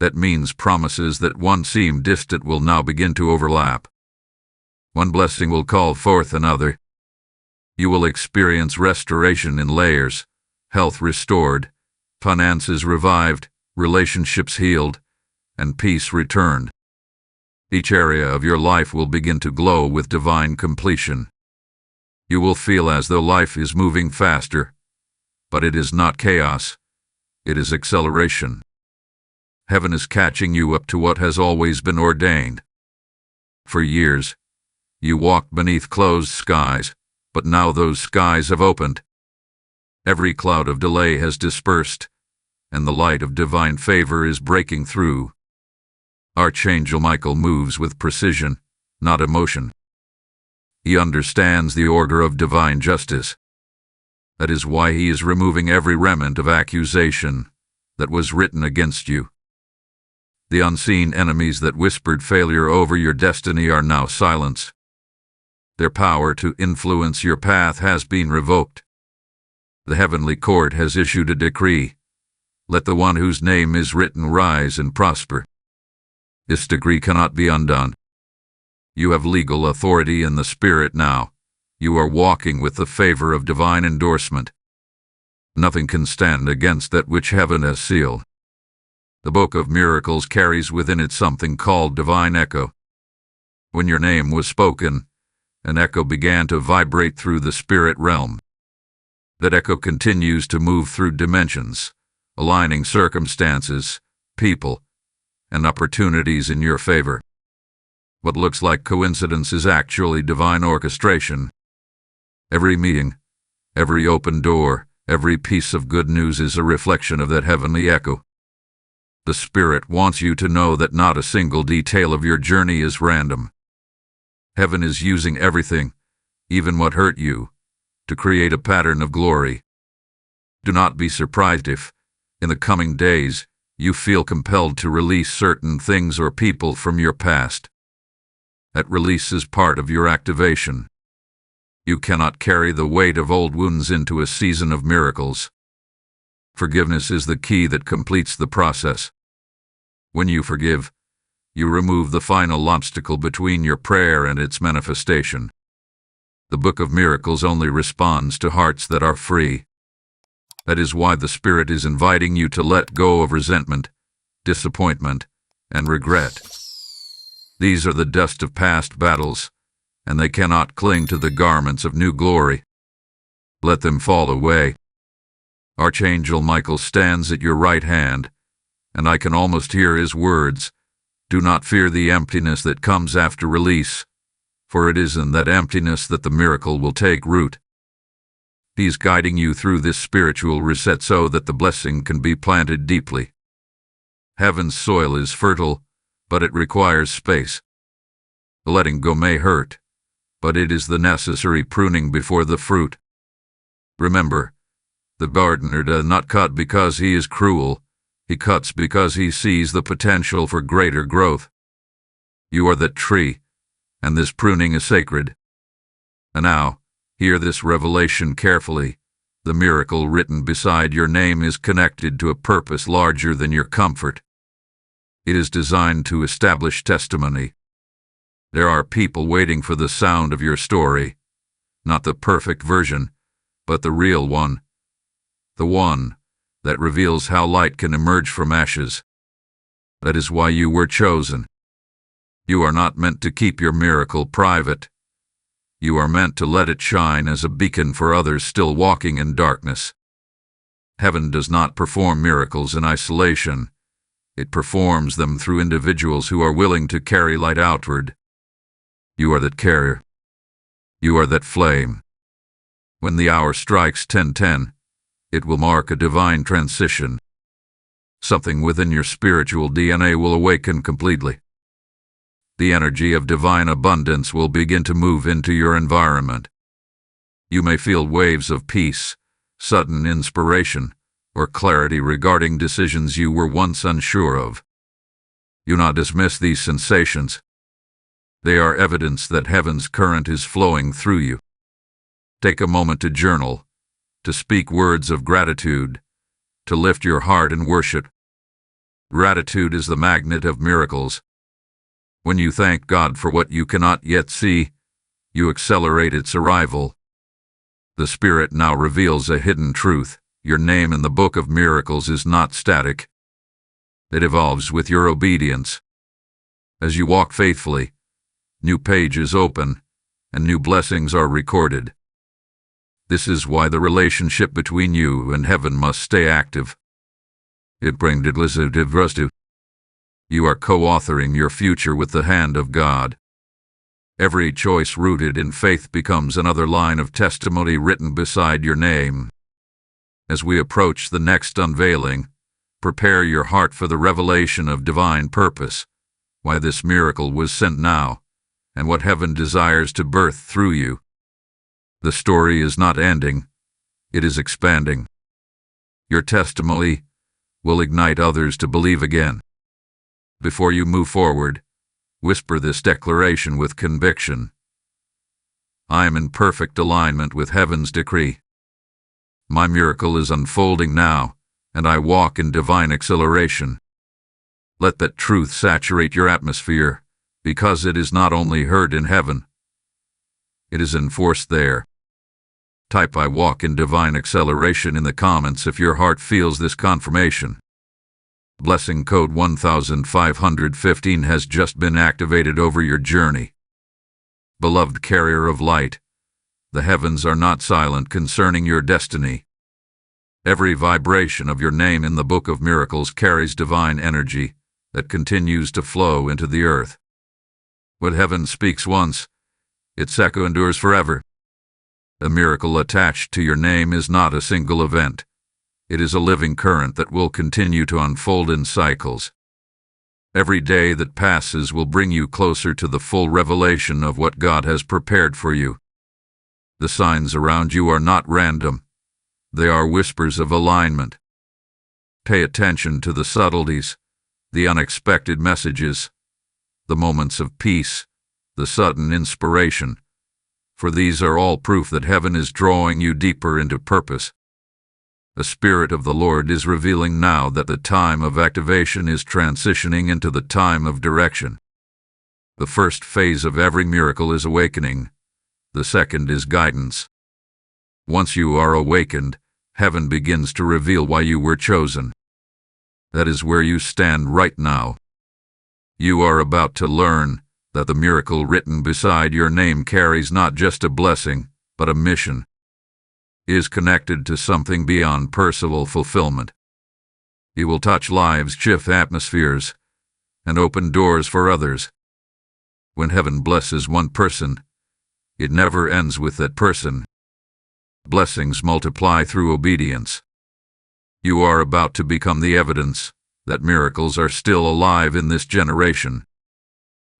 [SPEAKER 1] That means promises that once seemed distant will now begin to overlap. One blessing will call forth another. You will experience restoration in layers, health restored, finances revived, relationships healed, and peace returned. Each area of your life will begin to glow with divine completion. You will feel as though life is moving faster, but it is not chaos, it is acceleration. Heaven is catching you up to what has always been ordained. For years, you walked beneath closed skies, but now those skies have opened. Every cloud of delay has dispersed, and the light of divine favor is breaking through. Archangel Michael moves with precision, not emotion. He understands the order of divine justice. That is why he is removing every remnant of accusation that was written against you. The unseen enemies that whispered failure over your destiny are now silenced. Their power to influence your path has been revoked. The heavenly court has issued a decree. Let the one whose name is written rise and prosper. This decree cannot be undone. You have legal authority in the Spirit now. You are walking with the favor of divine endorsement. Nothing can stand against that which heaven has sealed. The Book of Miracles carries within it something called divine echo. When your name was spoken, an echo began to vibrate through the spirit realm. That echo continues to move through dimensions, aligning circumstances, people, and opportunities in your favor. What looks like coincidence is actually divine orchestration. Every meeting, every open door, every piece of good news is a reflection of that heavenly echo. The Spirit wants you to know that not a single detail of your journey is random. Heaven is using everything, even what hurt you, to create a pattern of glory. Do not be surprised if, in the coming days, you feel compelled to release certain things or people from your past. That release is part of your activation. You cannot carry the weight of old wounds into a season of miracles. Forgiveness is the key that completes the process. When you forgive, you remove the final obstacle between your prayer and its manifestation. The Book of Miracles only responds to hearts that are free. That is why the Spirit is inviting you to let go of resentment, disappointment, and regret. These are the dust of past battles, and they cannot cling to the garments of new glory. Let them fall away. Archangel Michael stands at your right hand, and I can almost hear his words, "Do not fear the emptiness that comes after release, for it is in that emptiness that the miracle will take root." He is guiding you through this spiritual reset so that the blessing can be planted deeply. Heaven's soil is fertile, but it requires space. Letting go may hurt, but it is the necessary pruning before the fruit. Remember, the gardener does not cut because he is cruel. He cuts because he sees the potential for greater growth. You are that tree, and this pruning is sacred. And now, hear this revelation carefully. The miracle written beside your name is connected to a purpose larger than your comfort. It is designed to establish testimony. There are people waiting for the sound of your story, not the perfect version, but the real one. The one that reveals how light can emerge from ashes. That is why you were chosen. You are not meant to keep your miracle private. You are meant to let it shine as a beacon for others still walking in darkness. Heaven does not perform miracles in isolation. It performs them through individuals who are willing to carry light outward. You are that carrier. You are that flame. When the hour strikes 10:10, it will mark a divine transition. Something within your spiritual DNA will awaken completely. The energy of divine abundance will begin to move into your environment. You may feel waves of peace, sudden inspiration, or clarity regarding decisions you were once unsure of. Do not dismiss these sensations. They are evidence that heaven's current is flowing through you. Take a moment to journal, to speak words of gratitude, to lift your heart in worship. Gratitude is the magnet of miracles. When you thank God for what you cannot yet see, you accelerate its arrival. The Spirit now reveals a hidden truth. Your name in the Book of Miracles is not static. It evolves with your obedience. As you walk faithfully, new pages open, and new blessings are recorded. This is why the relationship between you and heaven must stay active. It brings you. You are co-authoring your future with the hand of God. Every choice rooted in faith becomes another line of testimony written beside your name. As we approach the next unveiling, prepare your heart for the revelation of divine purpose, why this miracle was sent now, and what heaven desires to birth through you. The story is not ending, it is expanding. Your testimony will ignite others to believe again. Before you move forward, whisper this declaration with conviction. I am in perfect alignment with heaven's decree. My miracle is unfolding now, and I walk in divine acceleration. Let that truth saturate your atmosphere, because it is not only heard in heaven, it is enforced there. Type "I walk in divine acceleration" in the comments if your heart feels this confirmation. Blessing code 1515 has just been activated over your journey. Beloved carrier of light, the heavens are not silent concerning your destiny. Every vibration of your name in the Book of Miracles carries divine energy that continues to flow into the earth. What heaven speaks once, its echo endures forever. The miracle attached to your name is not a single event. It is a living current that will continue to unfold in cycles. Every day that passes will bring you closer to the full revelation of what God has prepared for you. The signs around you are not random. They are whispers of alignment. Pay attention to the subtleties, the unexpected messages, the moments of peace, the sudden inspiration, for these are all proof that heaven is drawing you deeper into purpose. The Spirit of the Lord is revealing now that the time of activation is transitioning into the time of direction. The first phase of every miracle is awakening. The second is guidance. Once you are awakened, heaven begins to reveal why you were chosen. That is where you stand right now. You are about to learn that the miracle written beside your name carries not just a blessing, but a mission. It is connected to something beyond personal fulfillment. It will touch lives, shift atmospheres, and open doors for others. When heaven blesses one person, it never ends with that person. Blessings multiply through obedience. You are about to become the evidence that miracles are still alive in this generation.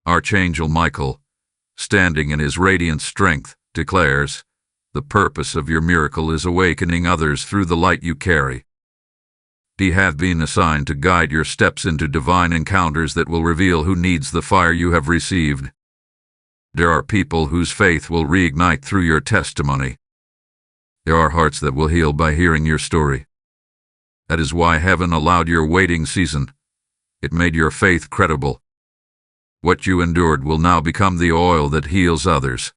[SPEAKER 1] Archangel Michael, standing in his radiant strength, declares, "The purpose of your miracle is awakening others through the light you carry." He hath been assigned to guide your steps into divine encounters that will reveal who needs the fire you have received. There are people whose faith will reignite through your testimony. There are hearts that will heal by hearing your story. That is why heaven allowed your waiting season. It made your faith credible. What you endured will now become the oil that heals others.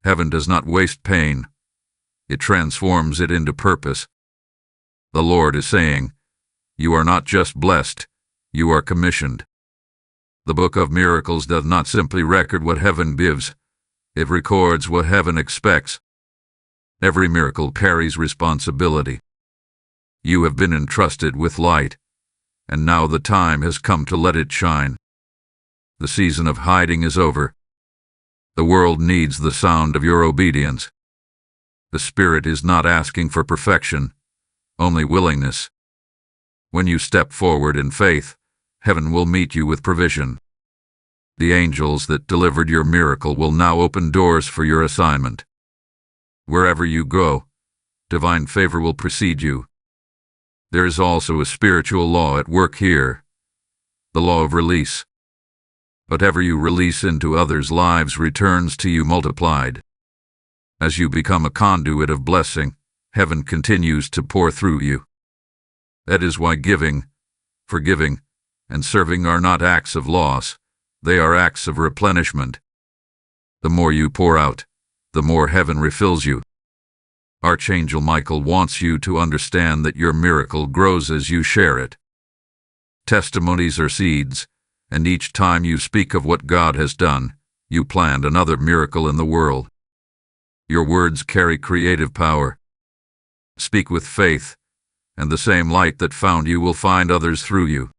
[SPEAKER 1] Heaven does not waste pain. It transforms it into purpose. The Lord is saying, you are not just blessed, you are commissioned. The Book of Miracles does not simply record what heaven gives, it records what heaven expects. Every miracle carries responsibility. You have been entrusted with light, and now the time has come to let it shine. The season of hiding is over. The world needs the sound of your obedience. The Spirit is not asking for perfection, only willingness. When you step forward in faith, heaven will meet you with provision. The angels that delivered your miracle will now open doors for your assignment. Wherever you go, divine favor will precede you. There is also a spiritual law at work here, the law of release. Whatever you release into others' lives returns to you multiplied. As you become a conduit of blessing, heaven continues to pour through you. That is why giving, forgiving, and serving are not acts of loss, they are acts of replenishment. The more you pour out, the more heaven refills you. Archangel Michael wants you to understand that your miracle grows as you share it. Testimonies are seeds, and each time you speak of what God has done, you plant another miracle in the world. Your words carry creative power. Speak with faith, and the same light that found you will find others through you.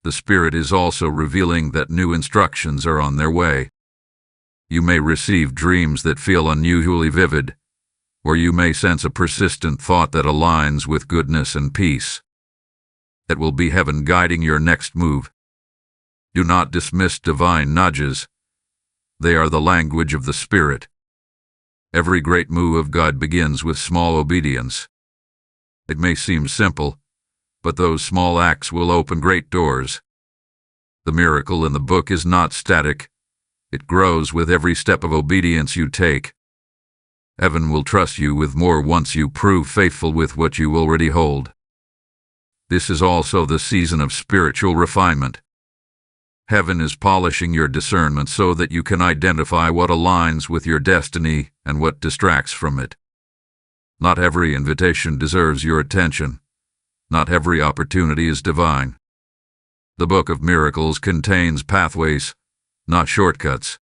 [SPEAKER 1] The Spirit is also revealing that new instructions are on their way. You may receive dreams that feel unusually vivid, or you may sense a persistent thought that aligns with goodness and peace. That will be heaven guiding your next move. Do not dismiss divine nudges. They are the language of the Spirit. Every great move of God begins with small obedience. It may seem simple, but those small acts will open great doors. The miracle in the book is not static. It grows with every step of obedience you take. Heaven will trust you with more once you prove faithful with what you already hold. This is also the season of spiritual refinement. Heaven is polishing your discernment so that you can identify what aligns with your destiny and what distracts from it. Not every invitation deserves your attention. Not every opportunity is divine. The Book of Miracles contains pathways, not shortcuts.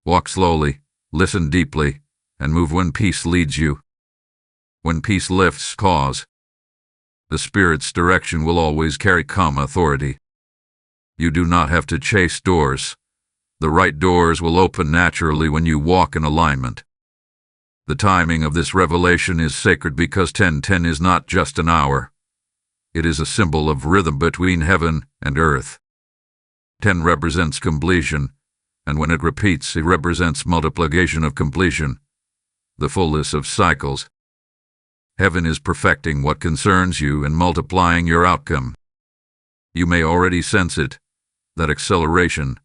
[SPEAKER 1] Walk slowly, listen deeply, and move when peace leads you. When peace lifts cause, the Spirit's direction will always carry calm authority. You do not have to chase doors. The right doors will open naturally when you walk in alignment. The timing of this revelation is sacred because 10:10 is not just an hour. It is a symbol of rhythm between heaven and earth. 10 represents completion, and when it repeats, it represents multiplication of completion, the fullness of cycles. Heaven is perfecting what concerns you and multiplying your outcome. You may already sense it, that acceleration,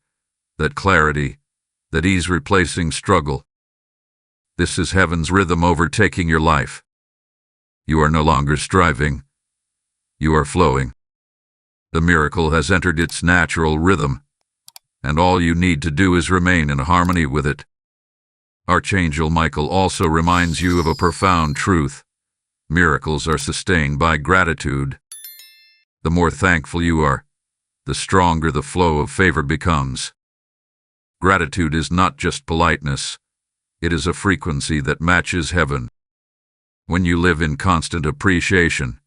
[SPEAKER 1] that clarity, that ease replacing struggle. This is heaven's rhythm overtaking your life. You are no longer striving. You are flowing. The miracle has entered its natural rhythm, and all you need to do is remain in harmony with it. Archangel Michael also reminds you of a profound truth. Miracles are sustained by gratitude. The more thankful you are, the stronger the flow of favor becomes. Gratitude is not just politeness. It is a frequency that matches heaven. When you live in constant appreciation,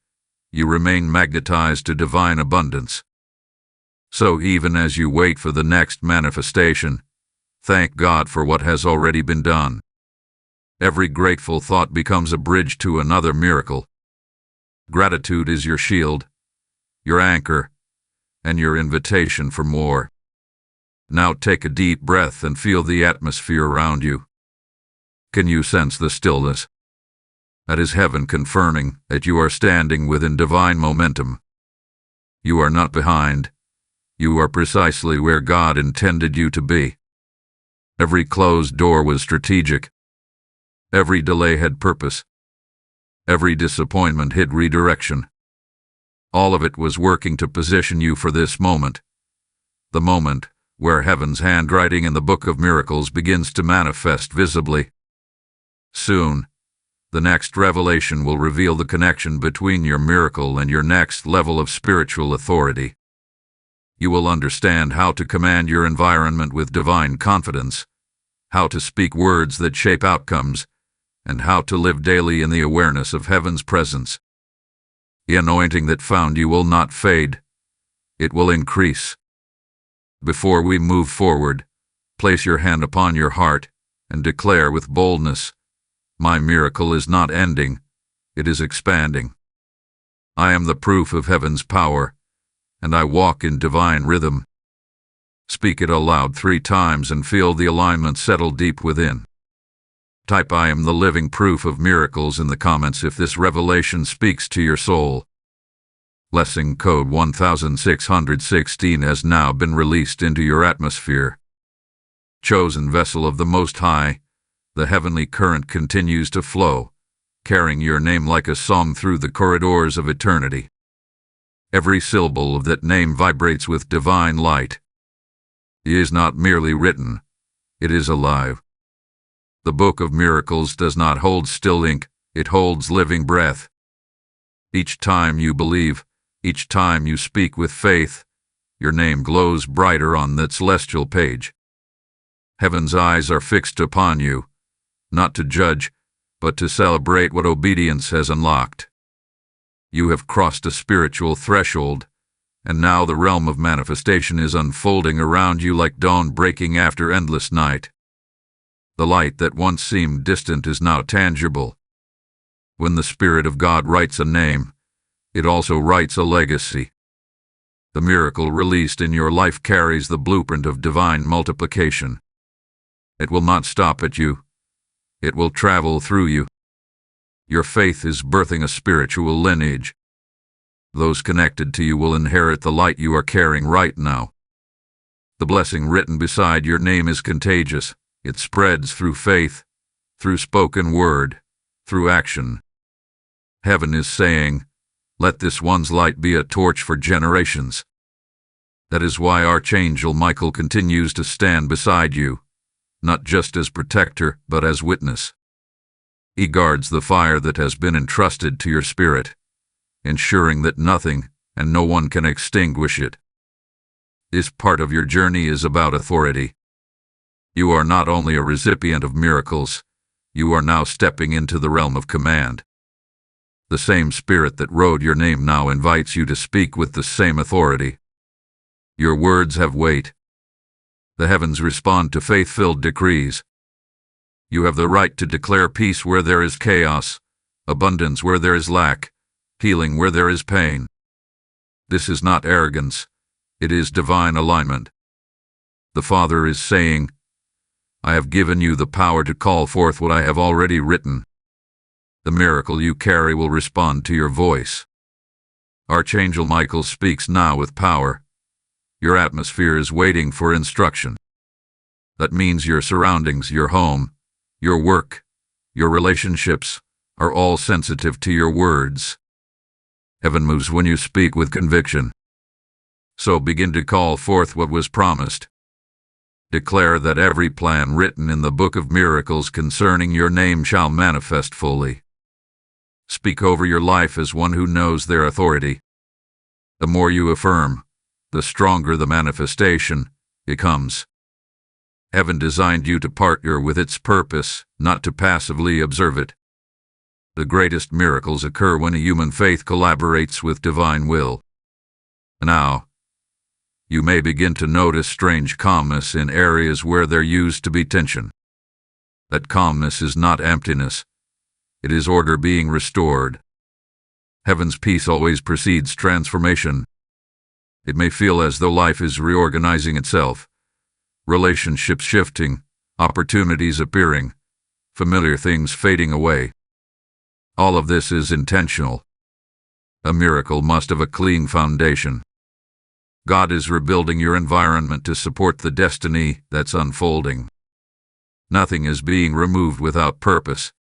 [SPEAKER 1] you remain magnetized to divine abundance. So even as you wait for the next manifestation, thank God for what has already been done. Every grateful thought becomes a bridge to another miracle. Gratitude is your shield, your anchor, and your invitation for more. Now take a deep breath and feel the atmosphere around you. Can you sense the stillness? That is heaven confirming that you are standing within divine momentum. You are not behind. You are precisely where God intended you to be. Every closed door was strategic. Every delay had purpose. Every disappointment hid redirection. All of it was working to position you for this moment. The moment where heaven's handwriting in the book of miracles begins to manifest visibly. Soon, the next revelation will reveal the connection between your miracle and your next level of spiritual authority. You will understand how to command your environment with divine confidence, how to speak words that shape outcomes, and how to live daily in the awareness of heaven's presence. The anointing that found you will not fade. It will increase. Before we move forward, place your hand upon your heart and declare with boldness, "My miracle is not ending, it is expanding. I am the proof of heaven's power, and I walk in divine rhythm." Speak it aloud 3 times and feel the alignment settle deep within. Type "I am the living proof of miracles" in the comments if this revelation speaks to your soul. Blessing code 1616 has now been released into your atmosphere. Chosen vessel of the Most High, the heavenly current continues to flow, carrying your name like a song through the corridors of eternity. Every syllable of that name vibrates with divine light. It is not merely written, it is alive. The book of miracles does not hold still ink, it holds living breath. Each time you believe, each time you speak with faith, your name glows brighter on that celestial page. Heaven's eyes are fixed upon you, not to judge, but to celebrate what obedience has unlocked. You have crossed a spiritual threshold, and now the realm of manifestation is unfolding around you like dawn breaking after endless night. The light that once seemed distant is now tangible. When the Spirit of God writes a name, it also writes a legacy. The miracle released in your life carries the blueprint of divine multiplication. It will not stop at you. It will travel through you. Your faith is birthing a spiritual lineage. Those connected to you will inherit the light you are carrying right now. The blessing written beside your name is contagious. It spreads through faith, through spoken word, through action. Heaven is saying, "Let this one's light be a torch for generations." That is why Archangel Michael continues to stand beside you, not just as protector, but as witness. He guards the fire that has been entrusted to your spirit, ensuring that nothing and no one can extinguish it. This part of your journey is about authority. You are not only a recipient of miracles, you are now stepping into the realm of command. The same Spirit that wrote your name now invites you to speak with the same authority. Your words have weight. The heavens respond to faith-filled decrees. You have the right to declare peace where there is chaos, abundance where there is lack, healing where there is pain. This is not arrogance, it is divine alignment. The Father is saying, "I have given you the power to call forth what I have already written." The miracle you carry will respond to your voice. Archangel Michael speaks now with power. Your atmosphere is waiting for instruction. That means your surroundings, your home, your work, your relationships are all sensitive to your words. Heaven moves when you speak with conviction. So begin to call forth what was promised. Declare that every plan written in the book of miracles concerning your name shall manifest fully. Speak over your life as one who knows their authority. The more you affirm, the stronger the manifestation becomes. Heaven designed you to partner with its purpose, not to passively observe it. The greatest miracles occur when a human faith collaborates with divine will. Now, you may begin to notice strange calmness in areas where there used to be tension. That calmness is not emptiness. It is order being restored. Heaven's peace always precedes transformation. It may feel as though life is reorganizing itself, relationships shifting, opportunities appearing, familiar things fading away. All of this is intentional. A miracle must have a clean foundation. God is rebuilding your environment to support the destiny that's unfolding. Nothing is being removed without purpose.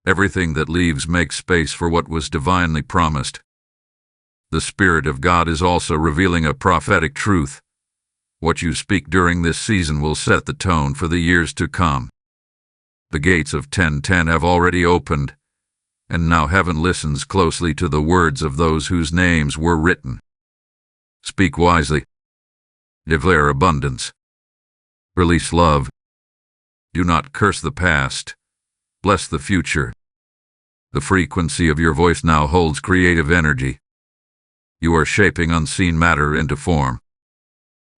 [SPEAKER 1] Everything that leaves makes space for what was divinely promised. The Spirit of God is also revealing a prophetic truth. What you speak during this season will set the tone for the years to come. The gates of 10:10 have already opened, and now heaven listens closely to the words of those whose names were written. Speak wisely. Declare abundance. Release love. Do not curse the past. Bless the future. The frequency of your voice now holds creative energy. You are shaping unseen matter into form.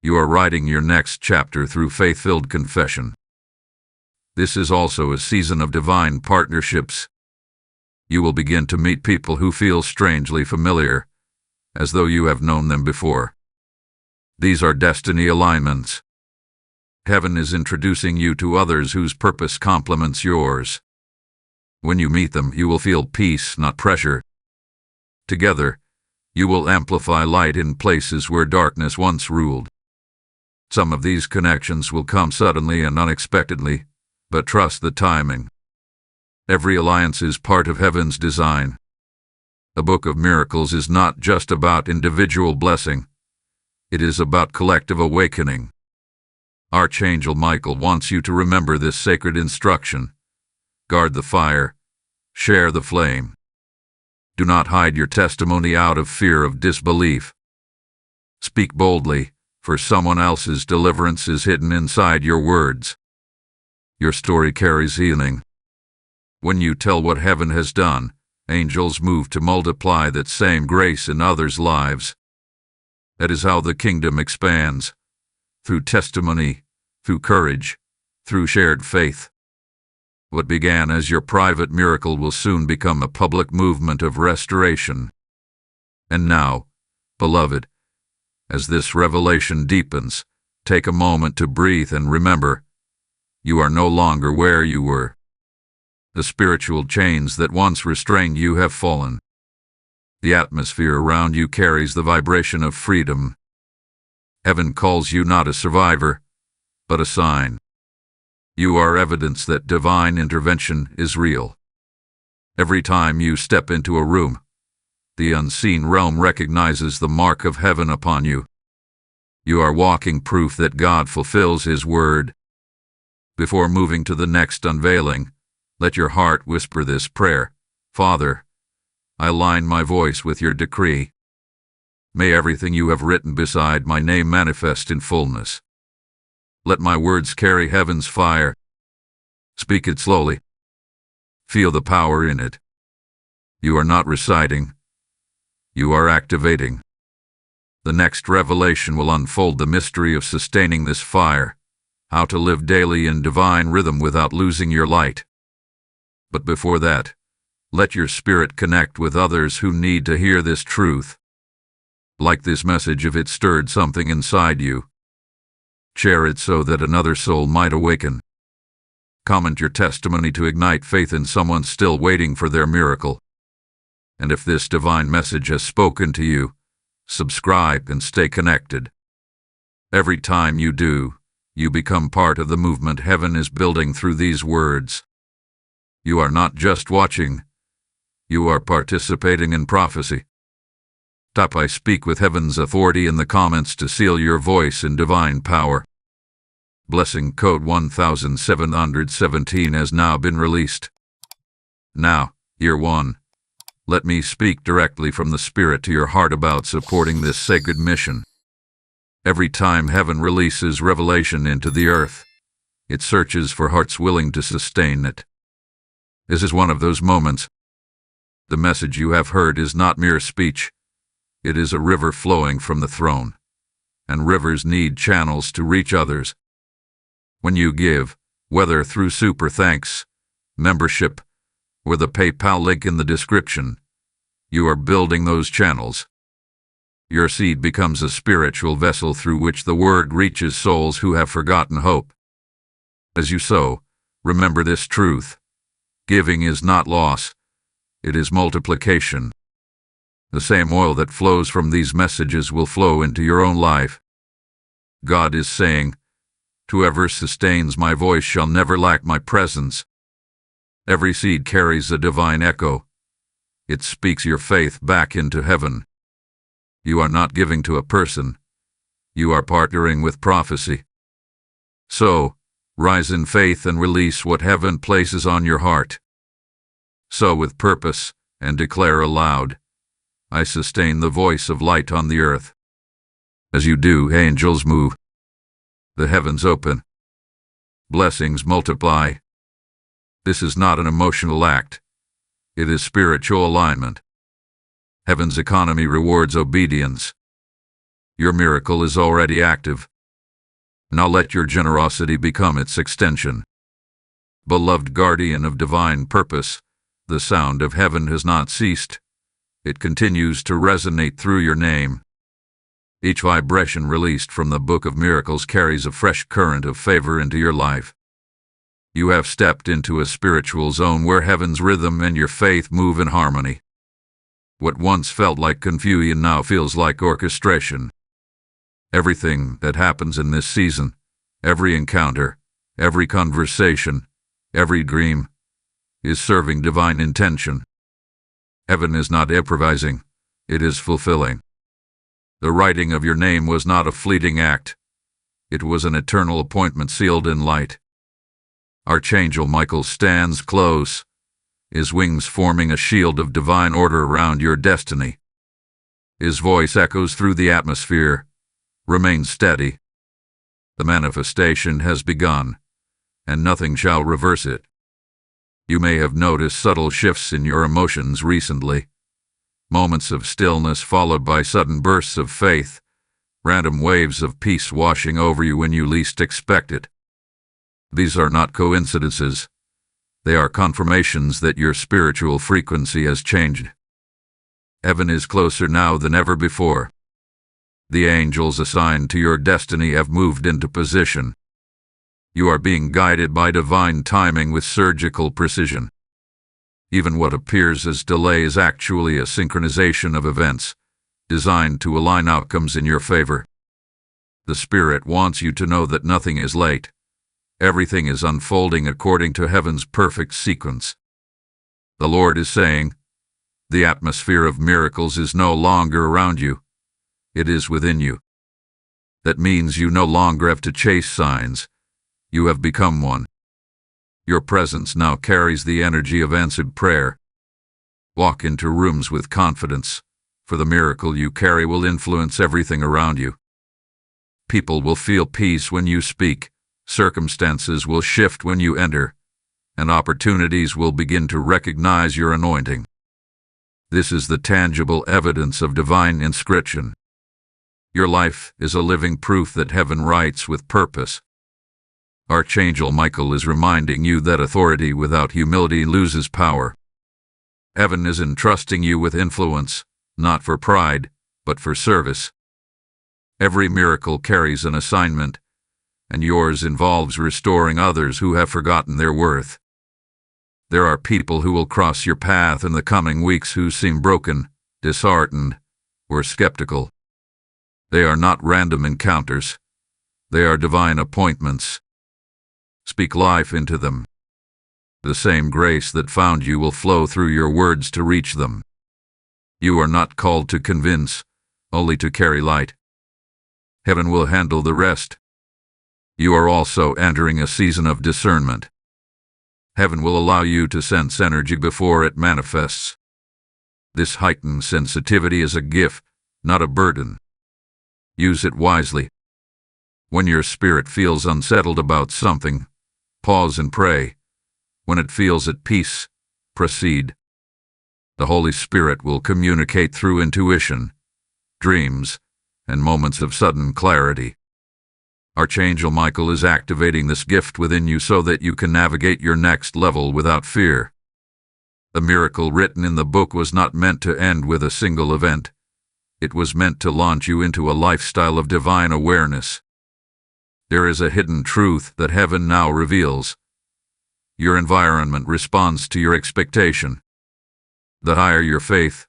[SPEAKER 1] You are writing your next chapter through faith-filled confession. This is also a season of divine partnerships. You will begin to meet people who feel strangely familiar, as though you have known them before. These are destiny alignments. Heaven is introducing you to others whose purpose complements yours. When you meet them, you will feel peace, not pressure. Together, you will amplify light in places where darkness once ruled. Some of these connections will come suddenly and unexpectedly, but trust the timing. Every alliance is part of heaven's design. The Book of Miracles is not just about individual blessing. It is about collective awakening. Archangel Michael wants you to remember this sacred instruction. Guard the fire. Share the flame. Do not hide your testimony out of fear of disbelief. Speak boldly, for someone else's deliverance is hidden inside your words. Your story carries healing. When you tell what heaven has done, angels move to multiply that same grace in others' lives. That is how the kingdom expands. Through testimony, through courage, through shared faith. What began as your private miracle will soon become a public movement of restoration. And now, beloved, as this revelation deepens, take a moment to breathe and remember, you are no longer where you were. The spiritual chains that once restrained you have fallen. The atmosphere around you carries the vibration of freedom. Heaven calls you not a survivor, but a sign. You are evidence that divine intervention is real. Every time you step into a room, the unseen realm recognizes the mark of heaven upon you. You are walking proof that God fulfills His word. Before moving to the next unveiling, let your heart whisper this prayer. Father, I align my voice with your decree. May everything you have written beside my name manifest in fullness. Let my words carry heaven's fire. Speak it slowly. Feel the power in it. You are not reciting. You are activating. The next revelation will unfold the mystery of sustaining this fire, how to live daily in divine rhythm without losing your light. But before that, let your spirit connect with others who need to hear this truth. Like this message if it stirred something inside you. Share it so that another soul might awaken. Comment your testimony to ignite faith in someone still waiting for their miracle. And if this divine message has spoken to you, subscribe and stay connected. Every time you do, You become part of the movement heaven is building through these words. You are not just watching, you are participating in prophecy. I speak with heaven's authority in the comments to seal your voice in divine power. Blessing code 1717 has now been released. Now, year 1. Let me speak directly from the Spirit to your heart about supporting this sacred mission. Every time heaven releases revelation into the earth, it searches for hearts willing to sustain it. This is one of those moments. The message you have heard is not mere speech. It is a river flowing from the throne, and rivers need channels to reach others. When you give, whether through super thanks, membership, or the PayPal link in the description, you are building those channels. Your seed becomes a spiritual vessel through which the word reaches souls who have forgotten hope. As you sow, remember this truth. Giving is not loss, it is multiplication. The same oil that flows from these messages will flow into your own life. God is saying, "Whoever sustains my voice shall never lack my presence." Every seed carries a divine echo. It speaks your faith back into heaven. You are not giving to a person. You are partnering with prophecy. So, rise in faith and release what heaven places on your heart. Sow with purpose and declare aloud, "I sustain the voice of light on the earth." As you do, angels move. The heavens open. Blessings multiply. This is not an emotional act. It is spiritual alignment. Heaven's economy rewards obedience. Your miracle is already active. Now let your generosity become its extension. Beloved guardian of divine purpose, the sound of heaven has not ceased. It continues to resonate through your name. Each vibration released from the Book of Miracles carries a fresh current of favor into your life. You have stepped into a spiritual zone where heaven's rhythm and your faith move in harmony. What once felt like confusion now feels like orchestration. Everything that happens in this season, every encounter, every conversation, every dream, is serving divine intention. Heaven is not improvising, it is fulfilling. The writing of your name was not a fleeting act. It was an eternal appointment sealed in light. Archangel Michael stands close, his wings forming a shield of divine order around your destiny. His voice echoes through the atmosphere. Remain steady. The manifestation has begun, and nothing shall reverse it. You may have noticed subtle shifts in your emotions recently. Moments of stillness followed by sudden bursts of faith, random waves of peace washing over you when you least expect it. These are not coincidences. They are confirmations that your spiritual frequency has changed. Heaven is closer now than ever before. The angels assigned to your destiny have moved into position. You are being guided by divine timing with surgical precision. Even what appears as delay is actually a synchronization of events, designed to align outcomes in your favor. The Spirit wants you to know that nothing is late. Everything is unfolding according to heaven's perfect sequence. The Lord is saying, the atmosphere of miracles is no longer around you. It is within you. That means you no longer have to chase signs. You have become one. Your presence now carries the energy of answered prayer. Walk into rooms with confidence, for the miracle you carry will influence everything around you. People will feel peace when you speak. Circumstances will shift when you enter, and opportunities will begin to recognize your anointing. This is the tangible evidence of divine inscription. Your life is a living proof that heaven writes with purpose. Archangel Michael is reminding you that authority without humility loses power. Heaven is entrusting you with influence, not for pride, but for service. Every miracle carries an assignment, and yours involves restoring others who have forgotten their worth. There are people who will cross your path in the coming weeks who seem broken, disheartened, or skeptical. They are not random encounters. They are divine appointments. Speak life into them. The same grace that found you will flow through your words to reach them. You are not called to convince, only to carry light. Heaven will handle the rest. You are also entering a season of discernment. Heaven will allow you to sense energy before it manifests. This heightened sensitivity is a gift, not a burden. Use it wisely. When your spirit feels unsettled about something, pause and pray. When it feels at peace, proceed. The Holy Spirit will communicate through intuition, dreams, and moments of sudden clarity. Archangel Michael is activating this gift within you so that you can navigate your next level without fear. The miracle written in the book was not meant to end with a single event. It was meant to launch you into a lifestyle of divine awareness. There is a hidden truth that heaven now reveals. Your environment responds to your expectation. The higher your faith,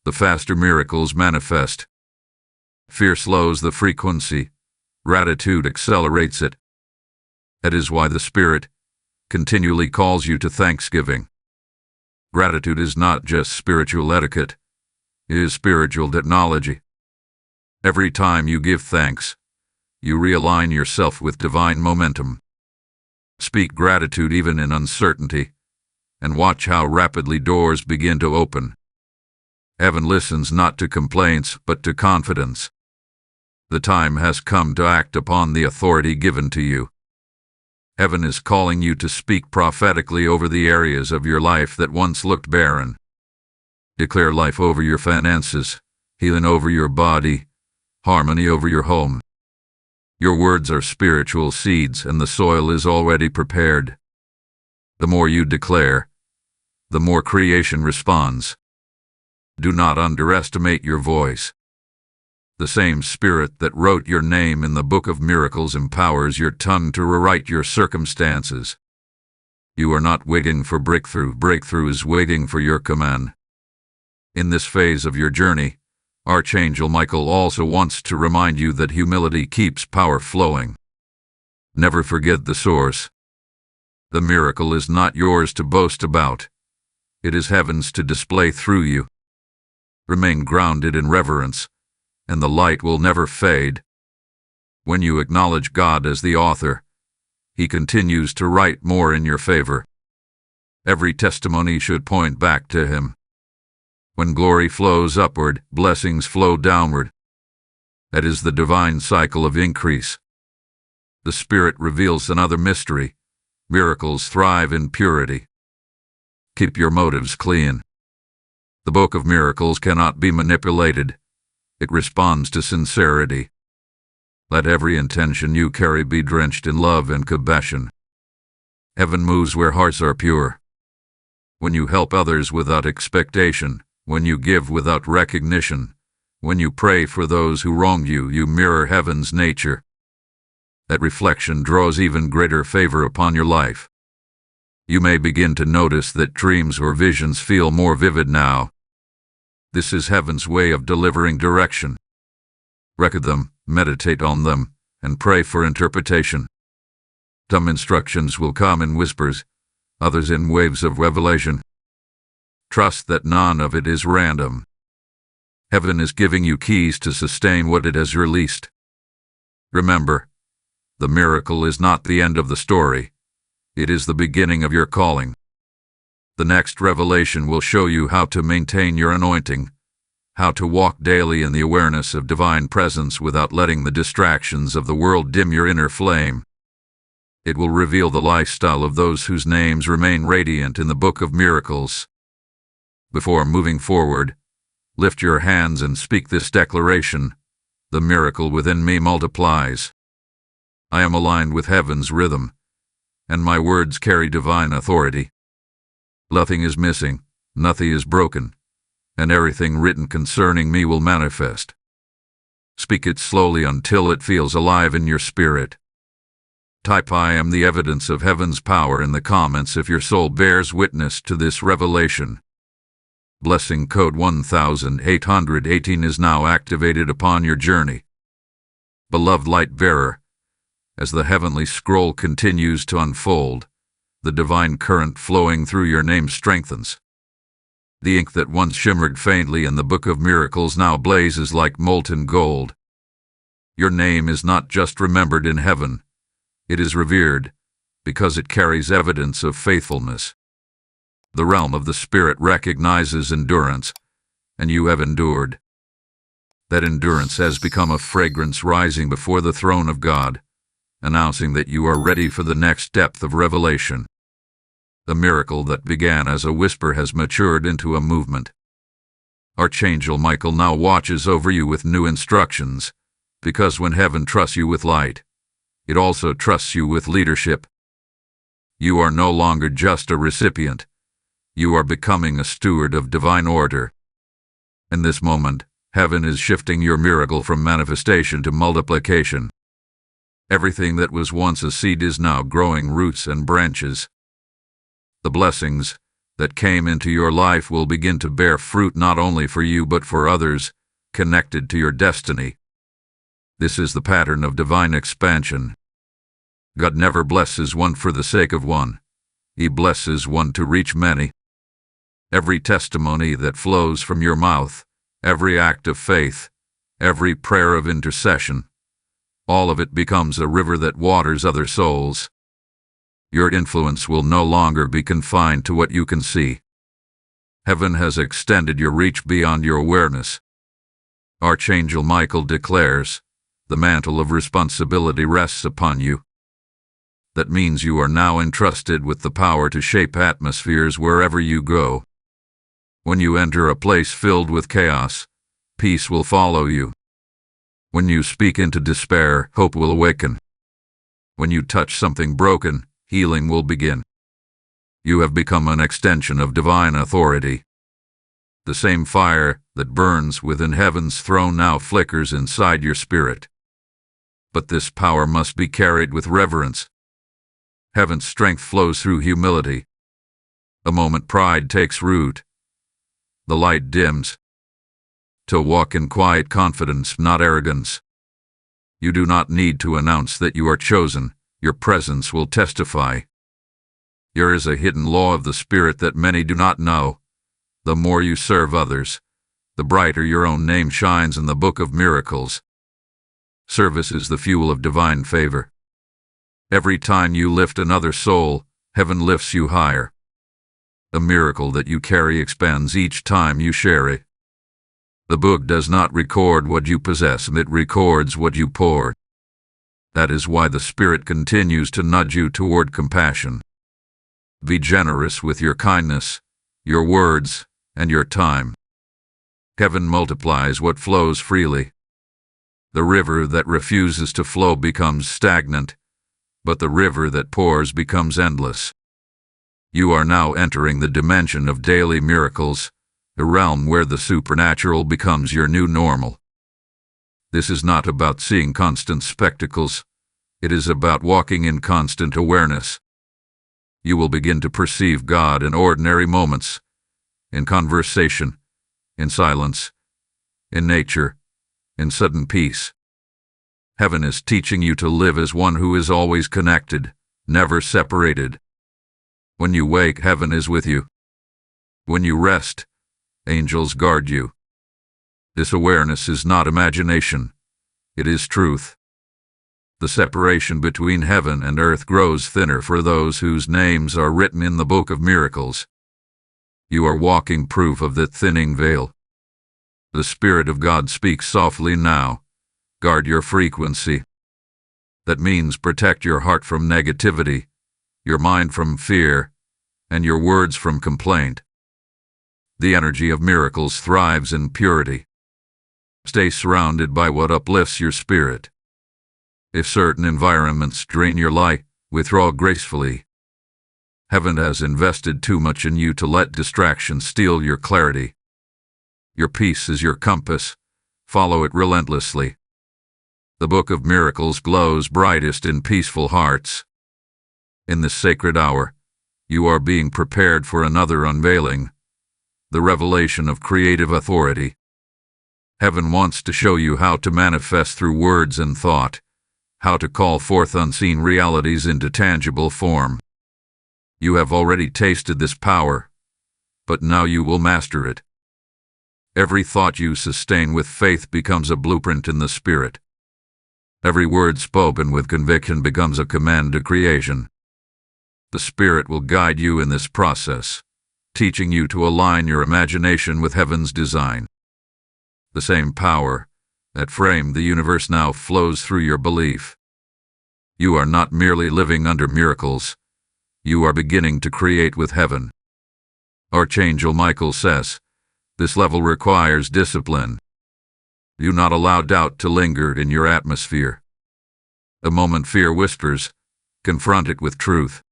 [SPEAKER 1] the faster miracles manifest. Fear slows the frequency. Gratitude accelerates it. That is why the Spirit continually calls you to thanksgiving. Gratitude is not just spiritual etiquette. It is spiritual technology. Every time you give thanks, you realign yourself with divine momentum. Speak gratitude even in uncertainty, and watch how rapidly doors begin to open. Heaven listens not to complaints, but to confidence. The time has come to act upon the authority given to you. Heaven is calling you to speak prophetically over the areas of your life that once looked barren. Declare life over your finances, healing over your body, harmony over your home. Your words are spiritual seeds, and the soil is already prepared. The more you declare, the more creation responds. Do not underestimate your voice. The same Spirit that wrote your name in the Book of Miracles empowers your tongue to rewrite your circumstances. You are not waiting for breakthrough. Breakthrough is waiting for your command. In this phase of your journey, Archangel Michael also wants to remind you that humility keeps power flowing. Never forget the source. The miracle is not yours to boast about. It is heaven's to display through you. Remain grounded in reverence, and the light will never fade. When you acknowledge God as the author, He continues to write more in your favor. Every testimony should point back to Him. When glory flows upward, blessings flow downward. That is the divine cycle of increase. The Spirit reveals another mystery. Miracles thrive in purity. Keep your motives clean. The Book of Miracles cannot be manipulated. It responds to sincerity. Let every intention you carry be drenched in love and compassion. Heaven moves where hearts are pure. When you help others without expectation, when you give without recognition, when you pray for those who wronged you, you mirror heaven's nature. That reflection draws even greater favor upon your life. You may begin to notice that dreams or visions feel more vivid now. This is heaven's way of delivering direction. Record them, meditate on them, and pray for interpretation. Some instructions will come in whispers, others in waves of revelation. Trust that none of it is random. Heaven is giving you keys to sustain what it has released. Remember, the miracle is not the end of the story. It is the beginning of your calling. The next revelation will show you how to maintain your anointing, how to walk daily in the awareness of divine presence without letting the distractions of the world dim your inner flame. It will reveal the lifestyle of those whose names remain radiant in the Book of Miracles. Before moving forward, lift your hands and speak this declaration: the miracle within me multiplies. I am aligned with heaven's rhythm, and my words carry divine authority. Nothing is missing, nothing is broken, and everything written concerning me will manifest. Speak it slowly until it feels alive in your spirit. Type "I am the evidence of heaven's power" in the comments if your soul bears witness to this revelation. Blessing code 1818 is now activated upon your journey. Beloved light bearer, As the heavenly scroll continues to unfold, the divine current flowing through your name strengthens. The ink that once shimmered faintly in the Book of Miracles now blazes like molten gold. Your name is not just remembered in heaven, it is revered, because it carries evidence of faithfulness. The realm of the Spirit recognizes endurance, and you have endured. That endurance has become a fragrance rising before the throne of God, announcing that you are ready for the next depth of revelation. The miracle that began as a whisper has matured into a movement. Archangel Michael now watches over you with new instructions, because when heaven trusts you with light, it also trusts you with leadership. You are no longer just a recipient. You are becoming a steward of divine order. In this moment, heaven is shifting your miracle from manifestation to multiplication. Everything that was once a seed is now growing roots and branches. The blessings that came into your life will begin to bear fruit not only for you but for others connected to your destiny. This is the pattern of divine expansion. God never blesses one for the sake of one. He blesses one to reach many. Every testimony that flows from your mouth, every act of faith, every prayer of intercession, all of it becomes a river that waters other souls. Your influence will no longer be confined to what you can see. Heaven has extended your reach beyond your awareness. Archangel Michael declares, the mantle of responsibility rests upon you. That means you are now entrusted with the power to shape atmospheres wherever you go. When you enter a place filled with chaos, peace will follow you. When you speak into despair, hope will awaken. When you touch something broken, healing will begin. You have become an extension of divine authority. The same fire that burns within heaven's throne now flickers inside your spirit. But this power must be carried with reverence. Heaven's strength flows through humility. The moment pride takes root, the light dims. To walk in quiet confidence, not arrogance. You do not need to announce that you are chosen. Your presence will testify. There is a hidden law of the Spirit that many do not know. The more you serve others, the brighter your own name shines in the Book of Miracles. Service is the fuel of divine favor. Every time you lift another soul, heaven lifts you higher. The miracle that you carry expands each time you share it. The book does not record what you possess, it records what you pour. That is why the Spirit continues to nudge you toward compassion. Be generous with your kindness, your words, and your time. Heaven multiplies what flows freely. The river that refuses to flow becomes stagnant, but the river that pours becomes endless. You are now entering the dimension of daily miracles, a realm where the supernatural becomes your new normal. This is not about seeing constant spectacles. It is about walking in constant awareness. You will begin to perceive God in ordinary moments, in conversation, in silence, in nature, in sudden peace. Heaven is teaching you to live as one who is always connected, never separated. When you wake, heaven is with you. When you rest, angels guard you. This awareness is not imagination. It is truth. The separation between heaven and earth grows thinner for those whose names are written in the Book of Miracles. You are walking proof of that thinning veil. The Spirit of God speaks softly now. Guard your frequency. That means protect your heart from negativity, your mind from fear, and your words from complaint. The energy of miracles thrives in purity. Stay surrounded by what uplifts your spirit. If certain environments drain your light, withdraw gracefully. Heaven has invested too much in you to let distraction steal your clarity. Your peace is your compass. Follow it relentlessly. The Book of Miracles glows brightest in peaceful hearts. In this sacred hour, you are being prepared for another unveiling, the revelation of creative authority. Heaven wants to show you how to manifest through words and thought, how to call forth unseen realities into tangible form. You have already tasted this power, but now you will master it. Every thought you sustain with faith becomes a blueprint in the Spirit. Every word spoken with conviction becomes a command to creation. The Spirit will guide you in this process, teaching you to align your imagination with heaven's design. The same power that framed the universe now flows through your belief. You are not merely living under miracles, you are beginning to create with heaven. Archangel Michael says, this level requires discipline. Do not allow doubt to linger in your atmosphere. The moment fear whispers, confront it with truth.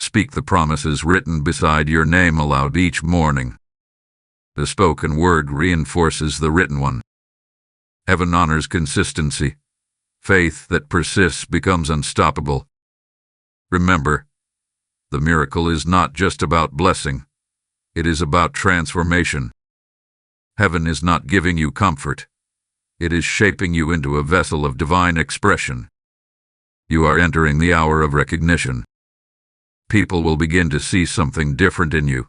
[SPEAKER 1] Speak the promises written beside your name aloud each morning. The spoken word reinforces the written one. Heaven honors consistency. Faith that persists becomes unstoppable. Remember, the miracle is not just about blessing. It is about transformation. Heaven is not giving you comfort. It is shaping you into a vessel of divine expression. You are entering the hour of recognition. People will begin to see something different in you.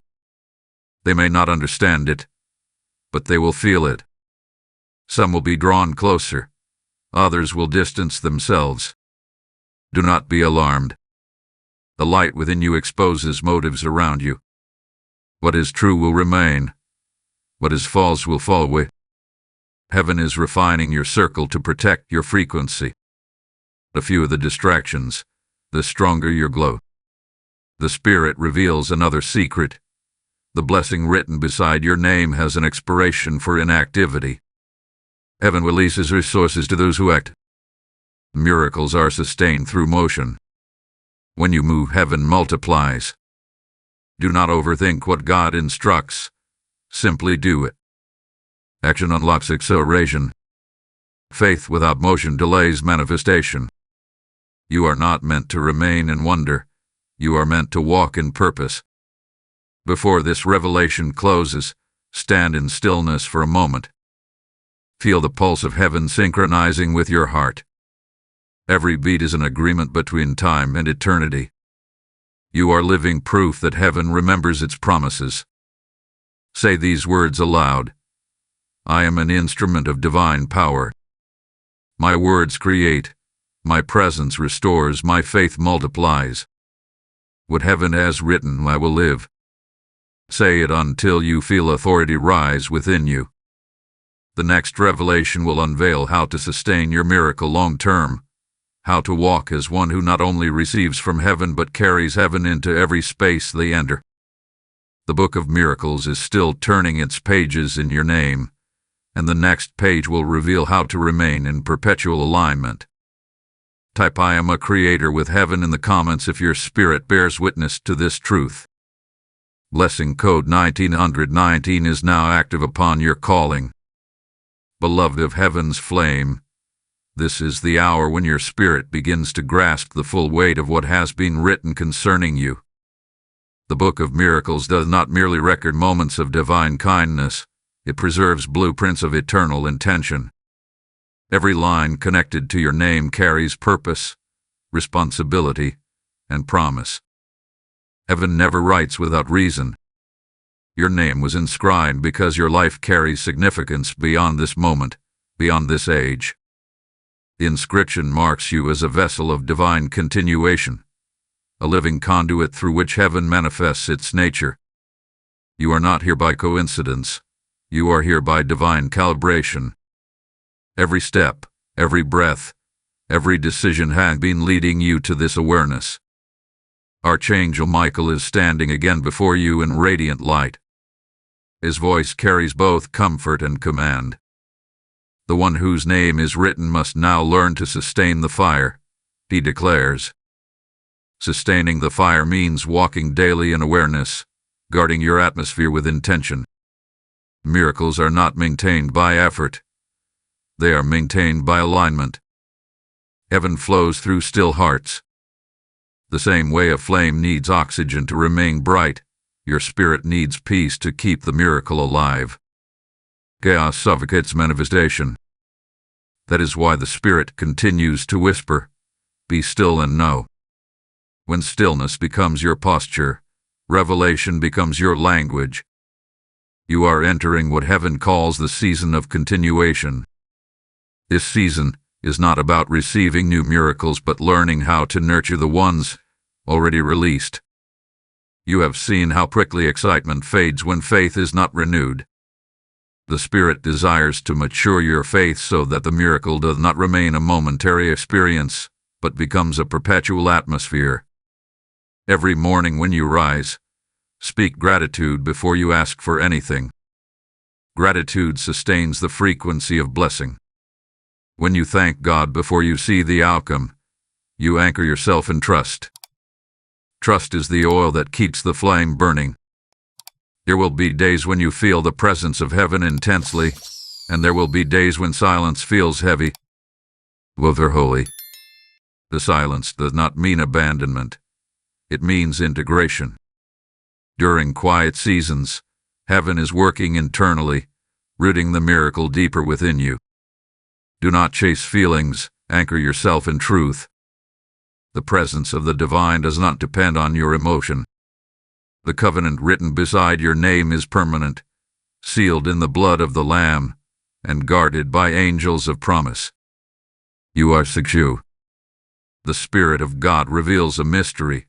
[SPEAKER 1] They may not understand it, but they will feel it. Some will be drawn closer. Others will distance themselves. Do not be alarmed. The light within you exposes motives around you. What is true will remain. What is false will fall away. Heaven is refining your circle to protect your frequency. The fewer the distractions, the stronger your glow. The Spirit reveals another secret. The blessing written beside your name has an expiration for inactivity. Heaven releases resources to those who act. Miracles are sustained through motion. When you move, heaven multiplies. Do not overthink what God instructs. Simply do it. Action unlocks acceleration. Faith without motion delays manifestation. You are not meant to remain in wonder. You are meant to walk in purpose. Before this revelation closes, stand in stillness for a moment. Feel the pulse of heaven synchronizing with your heart. Every beat is an agreement between time and eternity. You are living proof that heaven remembers its promises. Say these words aloud. I am an instrument of divine power. My words create. My presence restores. My faith multiplies. What heaven has written, I will live. Say it until you feel authority rise within you. The next revelation will unveil how to sustain your miracle long term, how to walk as one who not only receives from heaven but carries heaven into every space they enter. The book of miracles is still turning its pages in your name, and the next page will reveal how to remain in perpetual alignment. Type I am a creator with heaven in the comments if your spirit bears witness to this truth. Blessing code 1919 is now active upon your calling. Beloved of heaven's flame, this is the hour when your spirit begins to grasp the full weight of what has been written concerning you. The Book of Miracles does not merely record moments of divine kindness, it preserves blueprints of eternal intention. Every line connected to your name carries purpose, responsibility, and promise. Heaven never writes without reason. Your name was inscribed because your life carries significance beyond this moment, beyond this age. The inscription marks you as a vessel of divine continuation, a living conduit through which heaven manifests its nature. You are not here by coincidence. You are here by divine calibration. Every step, every breath, every decision has been leading you to this awareness. Archangel Michael is standing again before you in radiant light. His voice carries both comfort and command. The one whose name is written must now learn to sustain the fire, he declares. Sustaining the fire means walking daily in awareness, guarding your atmosphere with intention. Miracles are not maintained by effort. They are maintained by alignment. Heaven flows through still hearts. The same way a flame needs oxygen to remain bright, your spirit needs peace to keep the miracle alive. Chaos suffocates manifestation. That is why the Spirit continues to whisper, "Be still and know." When stillness becomes your posture, revelation becomes your language. You are entering what heaven calls the season of continuation. This season is not about receiving new miracles, but learning how to nurture the ones already released. You have seen how quickly excitement fades when faith is not renewed. The Spirit desires to mature your faith so that the miracle does not remain a momentary experience, but becomes a perpetual atmosphere. Every morning when you rise, speak gratitude before you ask for anything. Gratitude sustains the frequency of blessing. When you thank God before you see the outcome, you anchor yourself in trust. Trust is the oil that keeps the flame burning. There will be days when you feel the presence of heaven intensely, and there will be days when silence feels heavy. Both are holy. The silence does not mean abandonment. It means integration. During quiet seasons, heaven is working internally, rooting the miracle deeper within you. Do not chase feelings, anchor yourself in truth. The presence of the divine does not depend on your emotion. The covenant written beside your name is permanent, sealed in the blood of the Lamb, and guarded by angels of promise. You are secure. The Spirit of God reveals a mystery.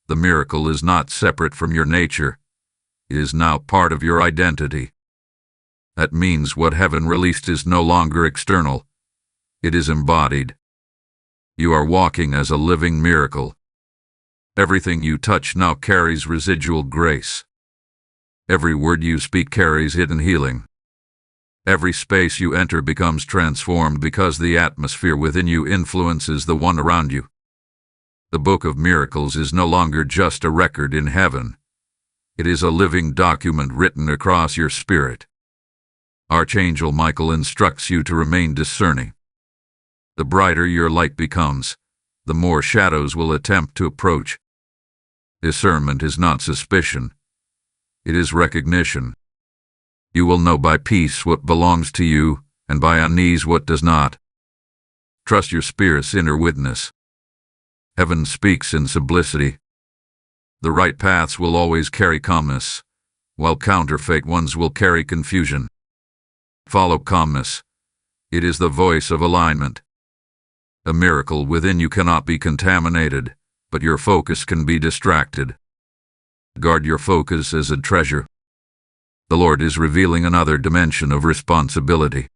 [SPEAKER 1] The miracle is not separate from your nature. It is now part of your identity. That means what heaven released is no longer external. It is embodied. You are walking as a living miracle. Everything you touch now carries residual grace. Every word you speak carries hidden healing. Every space you enter becomes transformed because the atmosphere within you influences the one around you. The Book of Miracles is no longer just a record in heaven. It is a living document written across your spirit. Archangel Michael instructs you to remain discerning. The brighter your light becomes, the more shadows will attempt to approach. Discernment is not suspicion. It is recognition. You will know by peace what belongs to you, and by unease what does not. Trust your spirit's inner witness. Heaven speaks in simplicity. The right paths will always carry calmness, while counterfeit ones will carry confusion. Follow calmness. It is the voice of alignment. A miracle within you cannot be contaminated, but your focus can be distracted. Guard your focus as a treasure. The Lord is revealing another dimension of responsibility.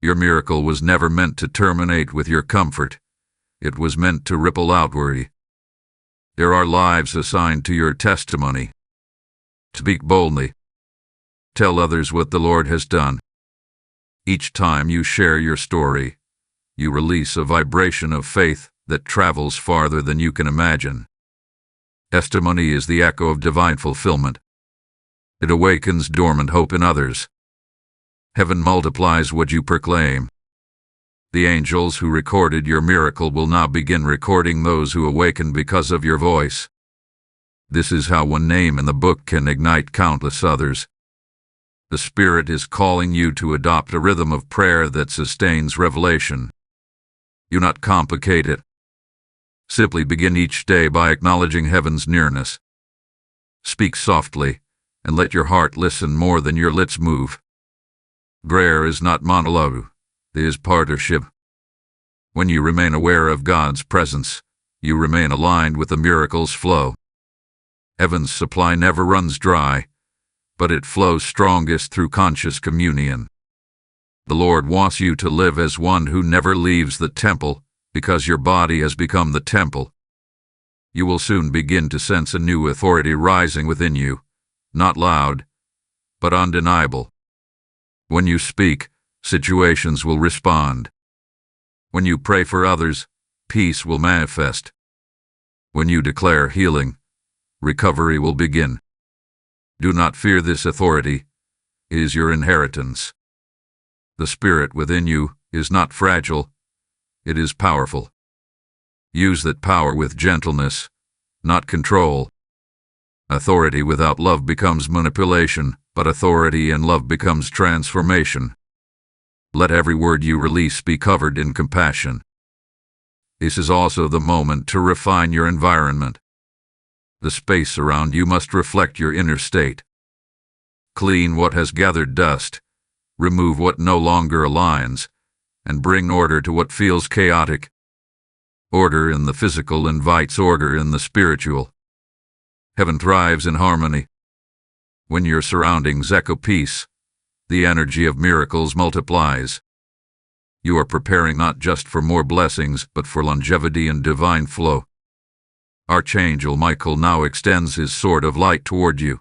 [SPEAKER 1] Your miracle was never meant to terminate with your comfort. It was meant to ripple outward. There are lives assigned to your testimony. Speak boldly. Tell others what the Lord has done. Each time you share your story, you release a vibration of faith that travels farther than you can imagine. Testimony is the echo of divine fulfillment. It awakens dormant hope in others. Heaven multiplies what you proclaim. The angels who recorded your miracle will now begin recording those who awaken because of your voice. This is how one name in the book can ignite countless others. The Spirit is calling you to adopt a rhythm of prayer that sustains revelation. Do not complicate it. Simply begin each day by acknowledging heaven's nearness. Speak softly, and let your heart listen more than your lips move. Prayer is not monologue. It is partnership. When you remain aware of God's presence, you remain aligned with the miracle's flow. Heaven's supply never runs dry, but it flows strongest through conscious communion. The Lord wants you to live as one who never leaves the temple, because your body has become the temple. You will soon begin to sense a new authority rising within you, not loud, but undeniable. When you speak, situations will respond. When you pray for others, peace will manifest. When you declare healing, recovery will begin. Do not fear this authority. It is your inheritance. The Spirit within you is not fragile. It is powerful. Use that power with gentleness, not control. Authority without love becomes manipulation, but authority and love becomes transformation. Let every word you release be covered in compassion. This is also the moment to refine your environment. The space around you must reflect your inner state. Clean what has gathered dust, remove what no longer aligns, and bring order to what feels chaotic. Order in the physical invites order in the spiritual. Heaven thrives in harmony. When your surroundings echo peace, the energy of miracles multiplies. You are preparing not just for more blessings, but for longevity and divine flow. Archangel Michael now extends his sword of light toward you,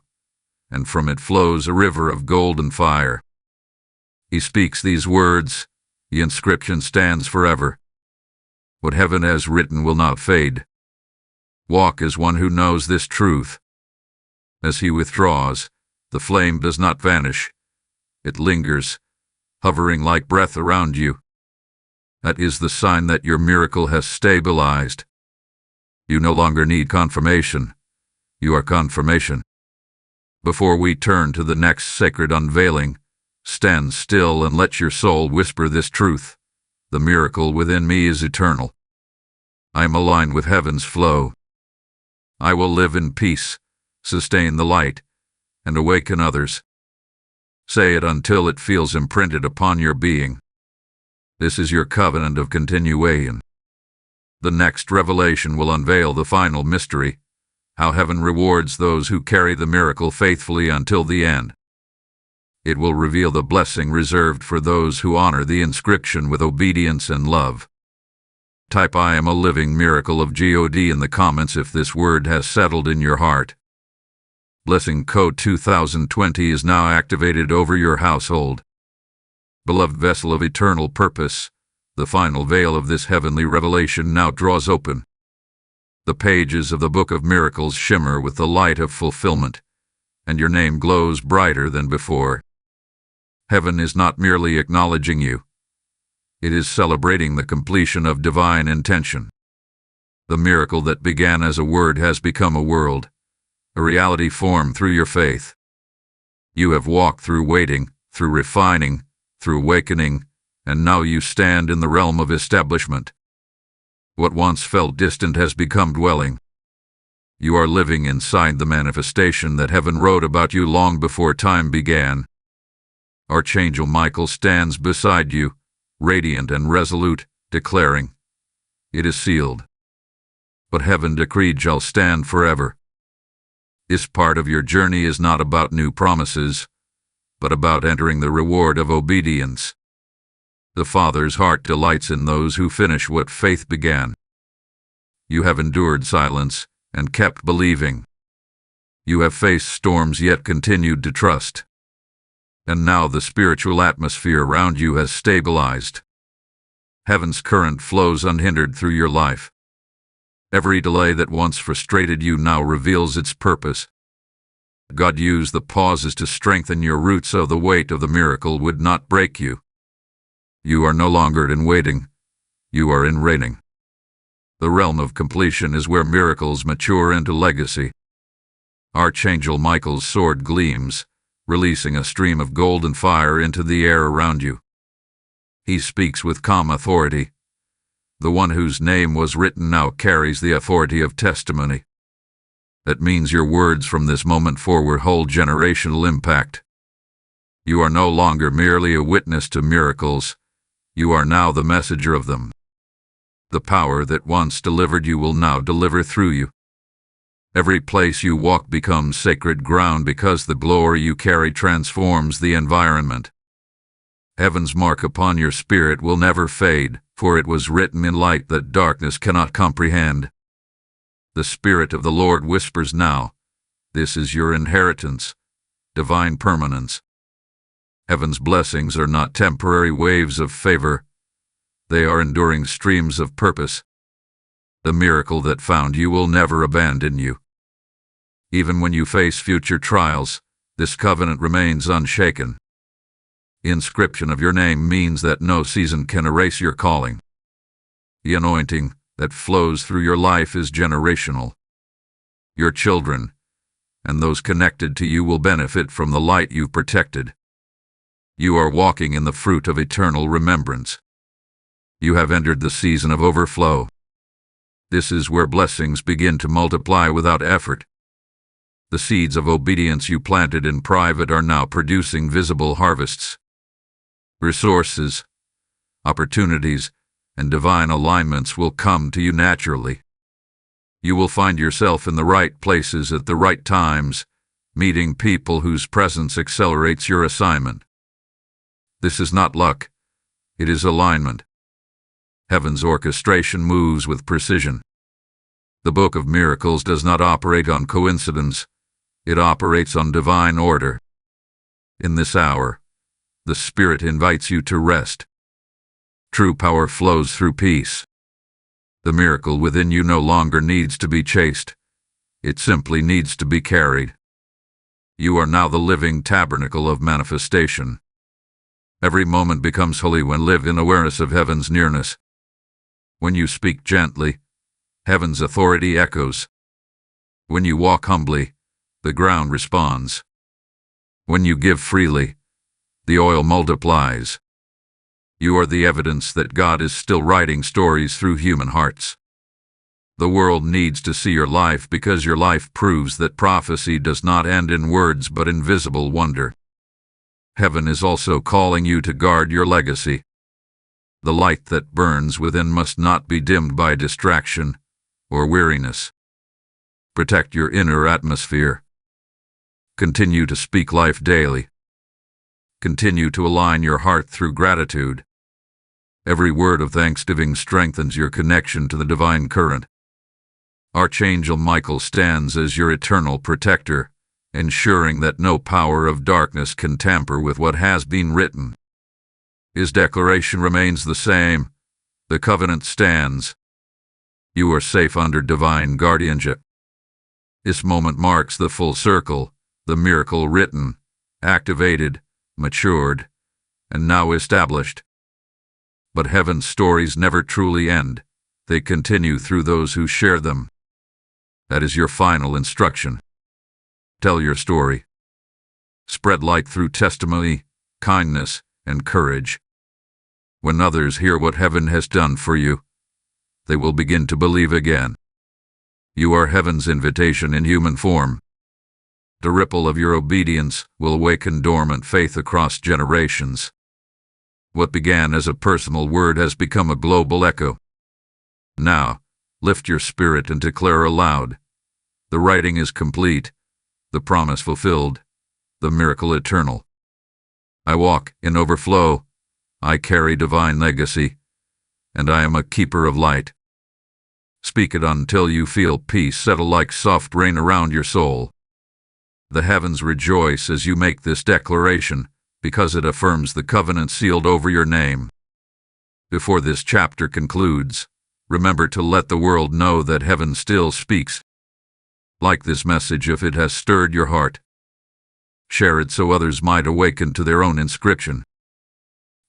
[SPEAKER 1] and from it flows a river of golden fire. He speaks these words, the inscription stands forever. What heaven has written will not fade. Walk as one who knows this truth. As he withdraws, the flame does not vanish. It lingers, hovering like breath around you. That is the sign that your miracle has stabilized. You no longer need confirmation. You are confirmation. Before we turn to the next sacred unveiling, stand still and let your soul whisper this truth. The miracle within me is eternal. I am aligned with heaven's flow. I will live in peace, sustain the light, and awaken others. Say it until it feels imprinted upon your being. This is your covenant of continuation. The next revelation will unveil the final mystery, how heaven rewards those who carry the miracle faithfully until the end. It will reveal the blessing reserved for those who honor the inscription with obedience and love. Type I am a living miracle of God in the comments if this word has settled in your heart. Blessing code 2020 is now activated over your household. Beloved vessel of eternal purpose, the final veil of this heavenly revelation now draws open. The pages of the Book of Miracles shimmer with the light of fulfillment, and your name glows brighter than before. Heaven is not merely acknowledging you. It is celebrating the completion of divine intention. The miracle that began as a word has become a world, a reality formed through your faith. You have walked through waiting, through refining, through awakening, and now you stand in the realm of establishment. What once felt distant has become dwelling. You are living inside the manifestation that heaven wrote about you long before time began. Archangel Michael stands beside you, radiant and resolute, declaring, "It is sealed. What heaven decreed shall stand forever." This part of your journey is not about new promises, but about entering the reward of obedience. The Father's heart delights in those who finish what faith began. You have endured silence and kept believing. You have faced storms yet continued to trust. And now the spiritual atmosphere around you has stabilized. Heaven's current flows unhindered through your life. Every delay that once frustrated you now reveals its purpose. God used the pauses to strengthen your roots so the weight of the miracle would not break you. You are no longer in waiting. You are in reigning. The realm of completion is where miracles mature into legacy. Archangel Michael's sword gleams, releasing a stream of golden fire into the air around you. He speaks with calm authority. The one whose name was written now carries the authority of testimony. That means your words from this moment forward hold generational impact. You are no longer merely a witness to miracles. You are now the messenger of them. The power that once delivered you will now deliver through you. Every place you walk becomes sacred ground because the glory you carry transforms the environment. Heaven's mark upon your spirit will never fade, for it was written in light that darkness cannot comprehend. The Spirit of the Lord whispers now, "This is your inheritance, divine permanence." Heaven's blessings are not temporary waves of favor. They are enduring streams of purpose. The miracle that found you will never abandon you. Even when you face future trials, this covenant remains unshaken. The inscription of your name means that no season can erase your calling. The anointing that flows through your life is generational. Your children and those connected to you will benefit from the light you've protected. You are walking in the fruit of eternal remembrance. You have entered the season of overflow. This is where blessings begin to multiply without effort. The seeds of obedience you planted in private are now producing visible harvests. Resources, opportunities, and divine alignments will come to you naturally. You will find yourself in the right places at the right times, meeting people whose presence accelerates your assignment. This is not luck, it is alignment. Heaven's orchestration moves with precision. The Book of Miracles does not operate on coincidence, it operates on divine order. In this hour, the Spirit invites you to rest. True power flows through peace. The miracle within you no longer needs to be chased, it simply needs to be carried. You are now the living tabernacle of manifestation. Every moment becomes holy when lived in awareness of heaven's nearness. When you speak gently, heaven's authority echoes. When you walk humbly, the ground responds. When you give freely, the oil multiplies. You are the evidence that God is still writing stories through human hearts. The world needs to see your life because your life proves that prophecy does not end in words but in visible wonder. Heaven is also calling you to guard your legacy. The light that burns within must not be dimmed by distraction or weariness. Protect your inner atmosphere. Continue to speak life daily. Continue to align your heart through gratitude. Every word of thanksgiving strengthens your connection to the divine current. Archangel Michael stands as your eternal protector, ensuring that no power of darkness can tamper with what has been written. His declaration remains the same. The covenant stands. You are safe under divine guardianship. This moment marks the full circle, the miracle written, activated, matured, and now established. But heaven's stories never truly end. They continue through those who share them. That is your final instruction. Tell your story. Spread light through testimony, kindness, and courage. When others hear what heaven has done for you, they will begin to believe again. You are heaven's invitation in human form. The ripple of your obedience will awaken dormant faith across generations. What began as a personal word has become a global echo. Now, lift your spirit and declare aloud. The writing is complete, the promise fulfilled, the miracle eternal. I walk in overflow, I carry divine legacy, and I am a keeper of light. Speak it until you feel peace settle like soft rain around your soul. The heavens rejoice as you make this declaration, because it affirms the covenant sealed over your name. Before this chapter concludes, remember to let the world know that heaven still speaks. Like this message if it has stirred your heart. Share it so others might awaken to their own inscription.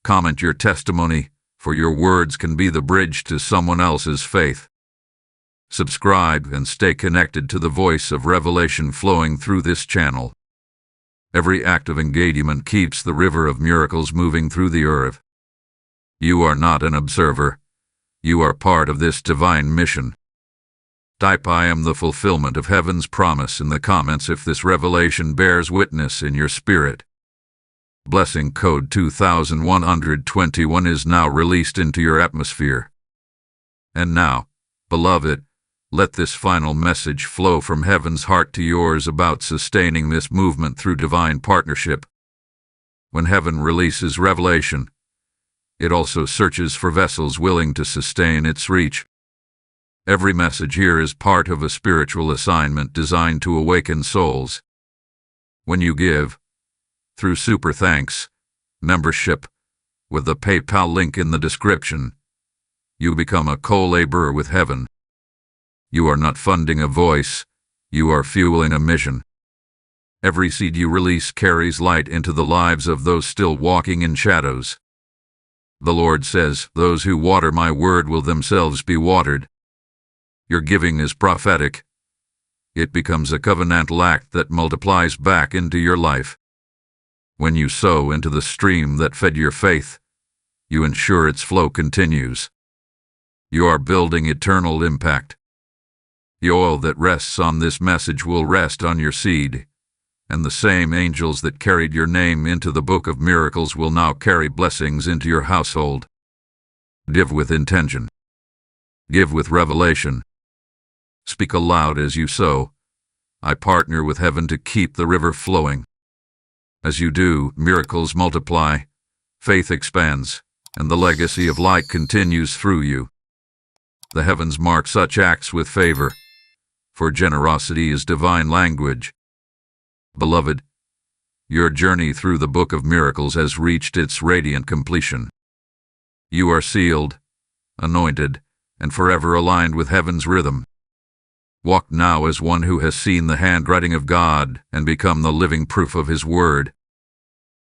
[SPEAKER 1] Comment your testimony, for your words can be the bridge to someone else's faith. Subscribe and stay connected to the voice of revelation flowing through this channel. Every act of engagement keeps the river of miracles moving through the earth. You are not an observer. You are part of this divine mission. Type "I am the fulfillment of heaven's promise" in the comments if this revelation bears witness in your spirit. Blessing code 2121 is now released into your atmosphere. And now, beloved, let this final message flow from heaven's heart to yours about sustaining this movement through divine partnership. When heaven releases revelation, it also searches for vessels willing to sustain its reach. Every message here is part of a spiritual assignment designed to awaken souls. When you give, through Super Thanks membership, with the PayPal link in the description, you become a co-laborer with heaven. You are not funding a voice, you are fueling a mission. Every seed you release carries light into the lives of those still walking in shadows. The Lord says, "Those who water my word will themselves be watered." Your giving is prophetic. It becomes a covenantal act that multiplies back into your life. When you sow into the stream that fed your faith, you ensure its flow continues. You are building eternal impact. The oil that rests on this message will rest on your seed, and the same angels that carried your name into the book of miracles will now carry blessings into your household. Give with intention. Give with revelation. Speak aloud as you sow. I partner with heaven to keep the river flowing. As you do, miracles multiply, faith expands, and the legacy of light continues through you. The heavens mark such acts with favor, for generosity is divine language. Beloved, your journey through the book of miracles has reached its radiant completion. You are sealed, anointed, and forever aligned with heaven's rhythm. Walk now as one who has seen the handwriting of God and become the living proof of His word.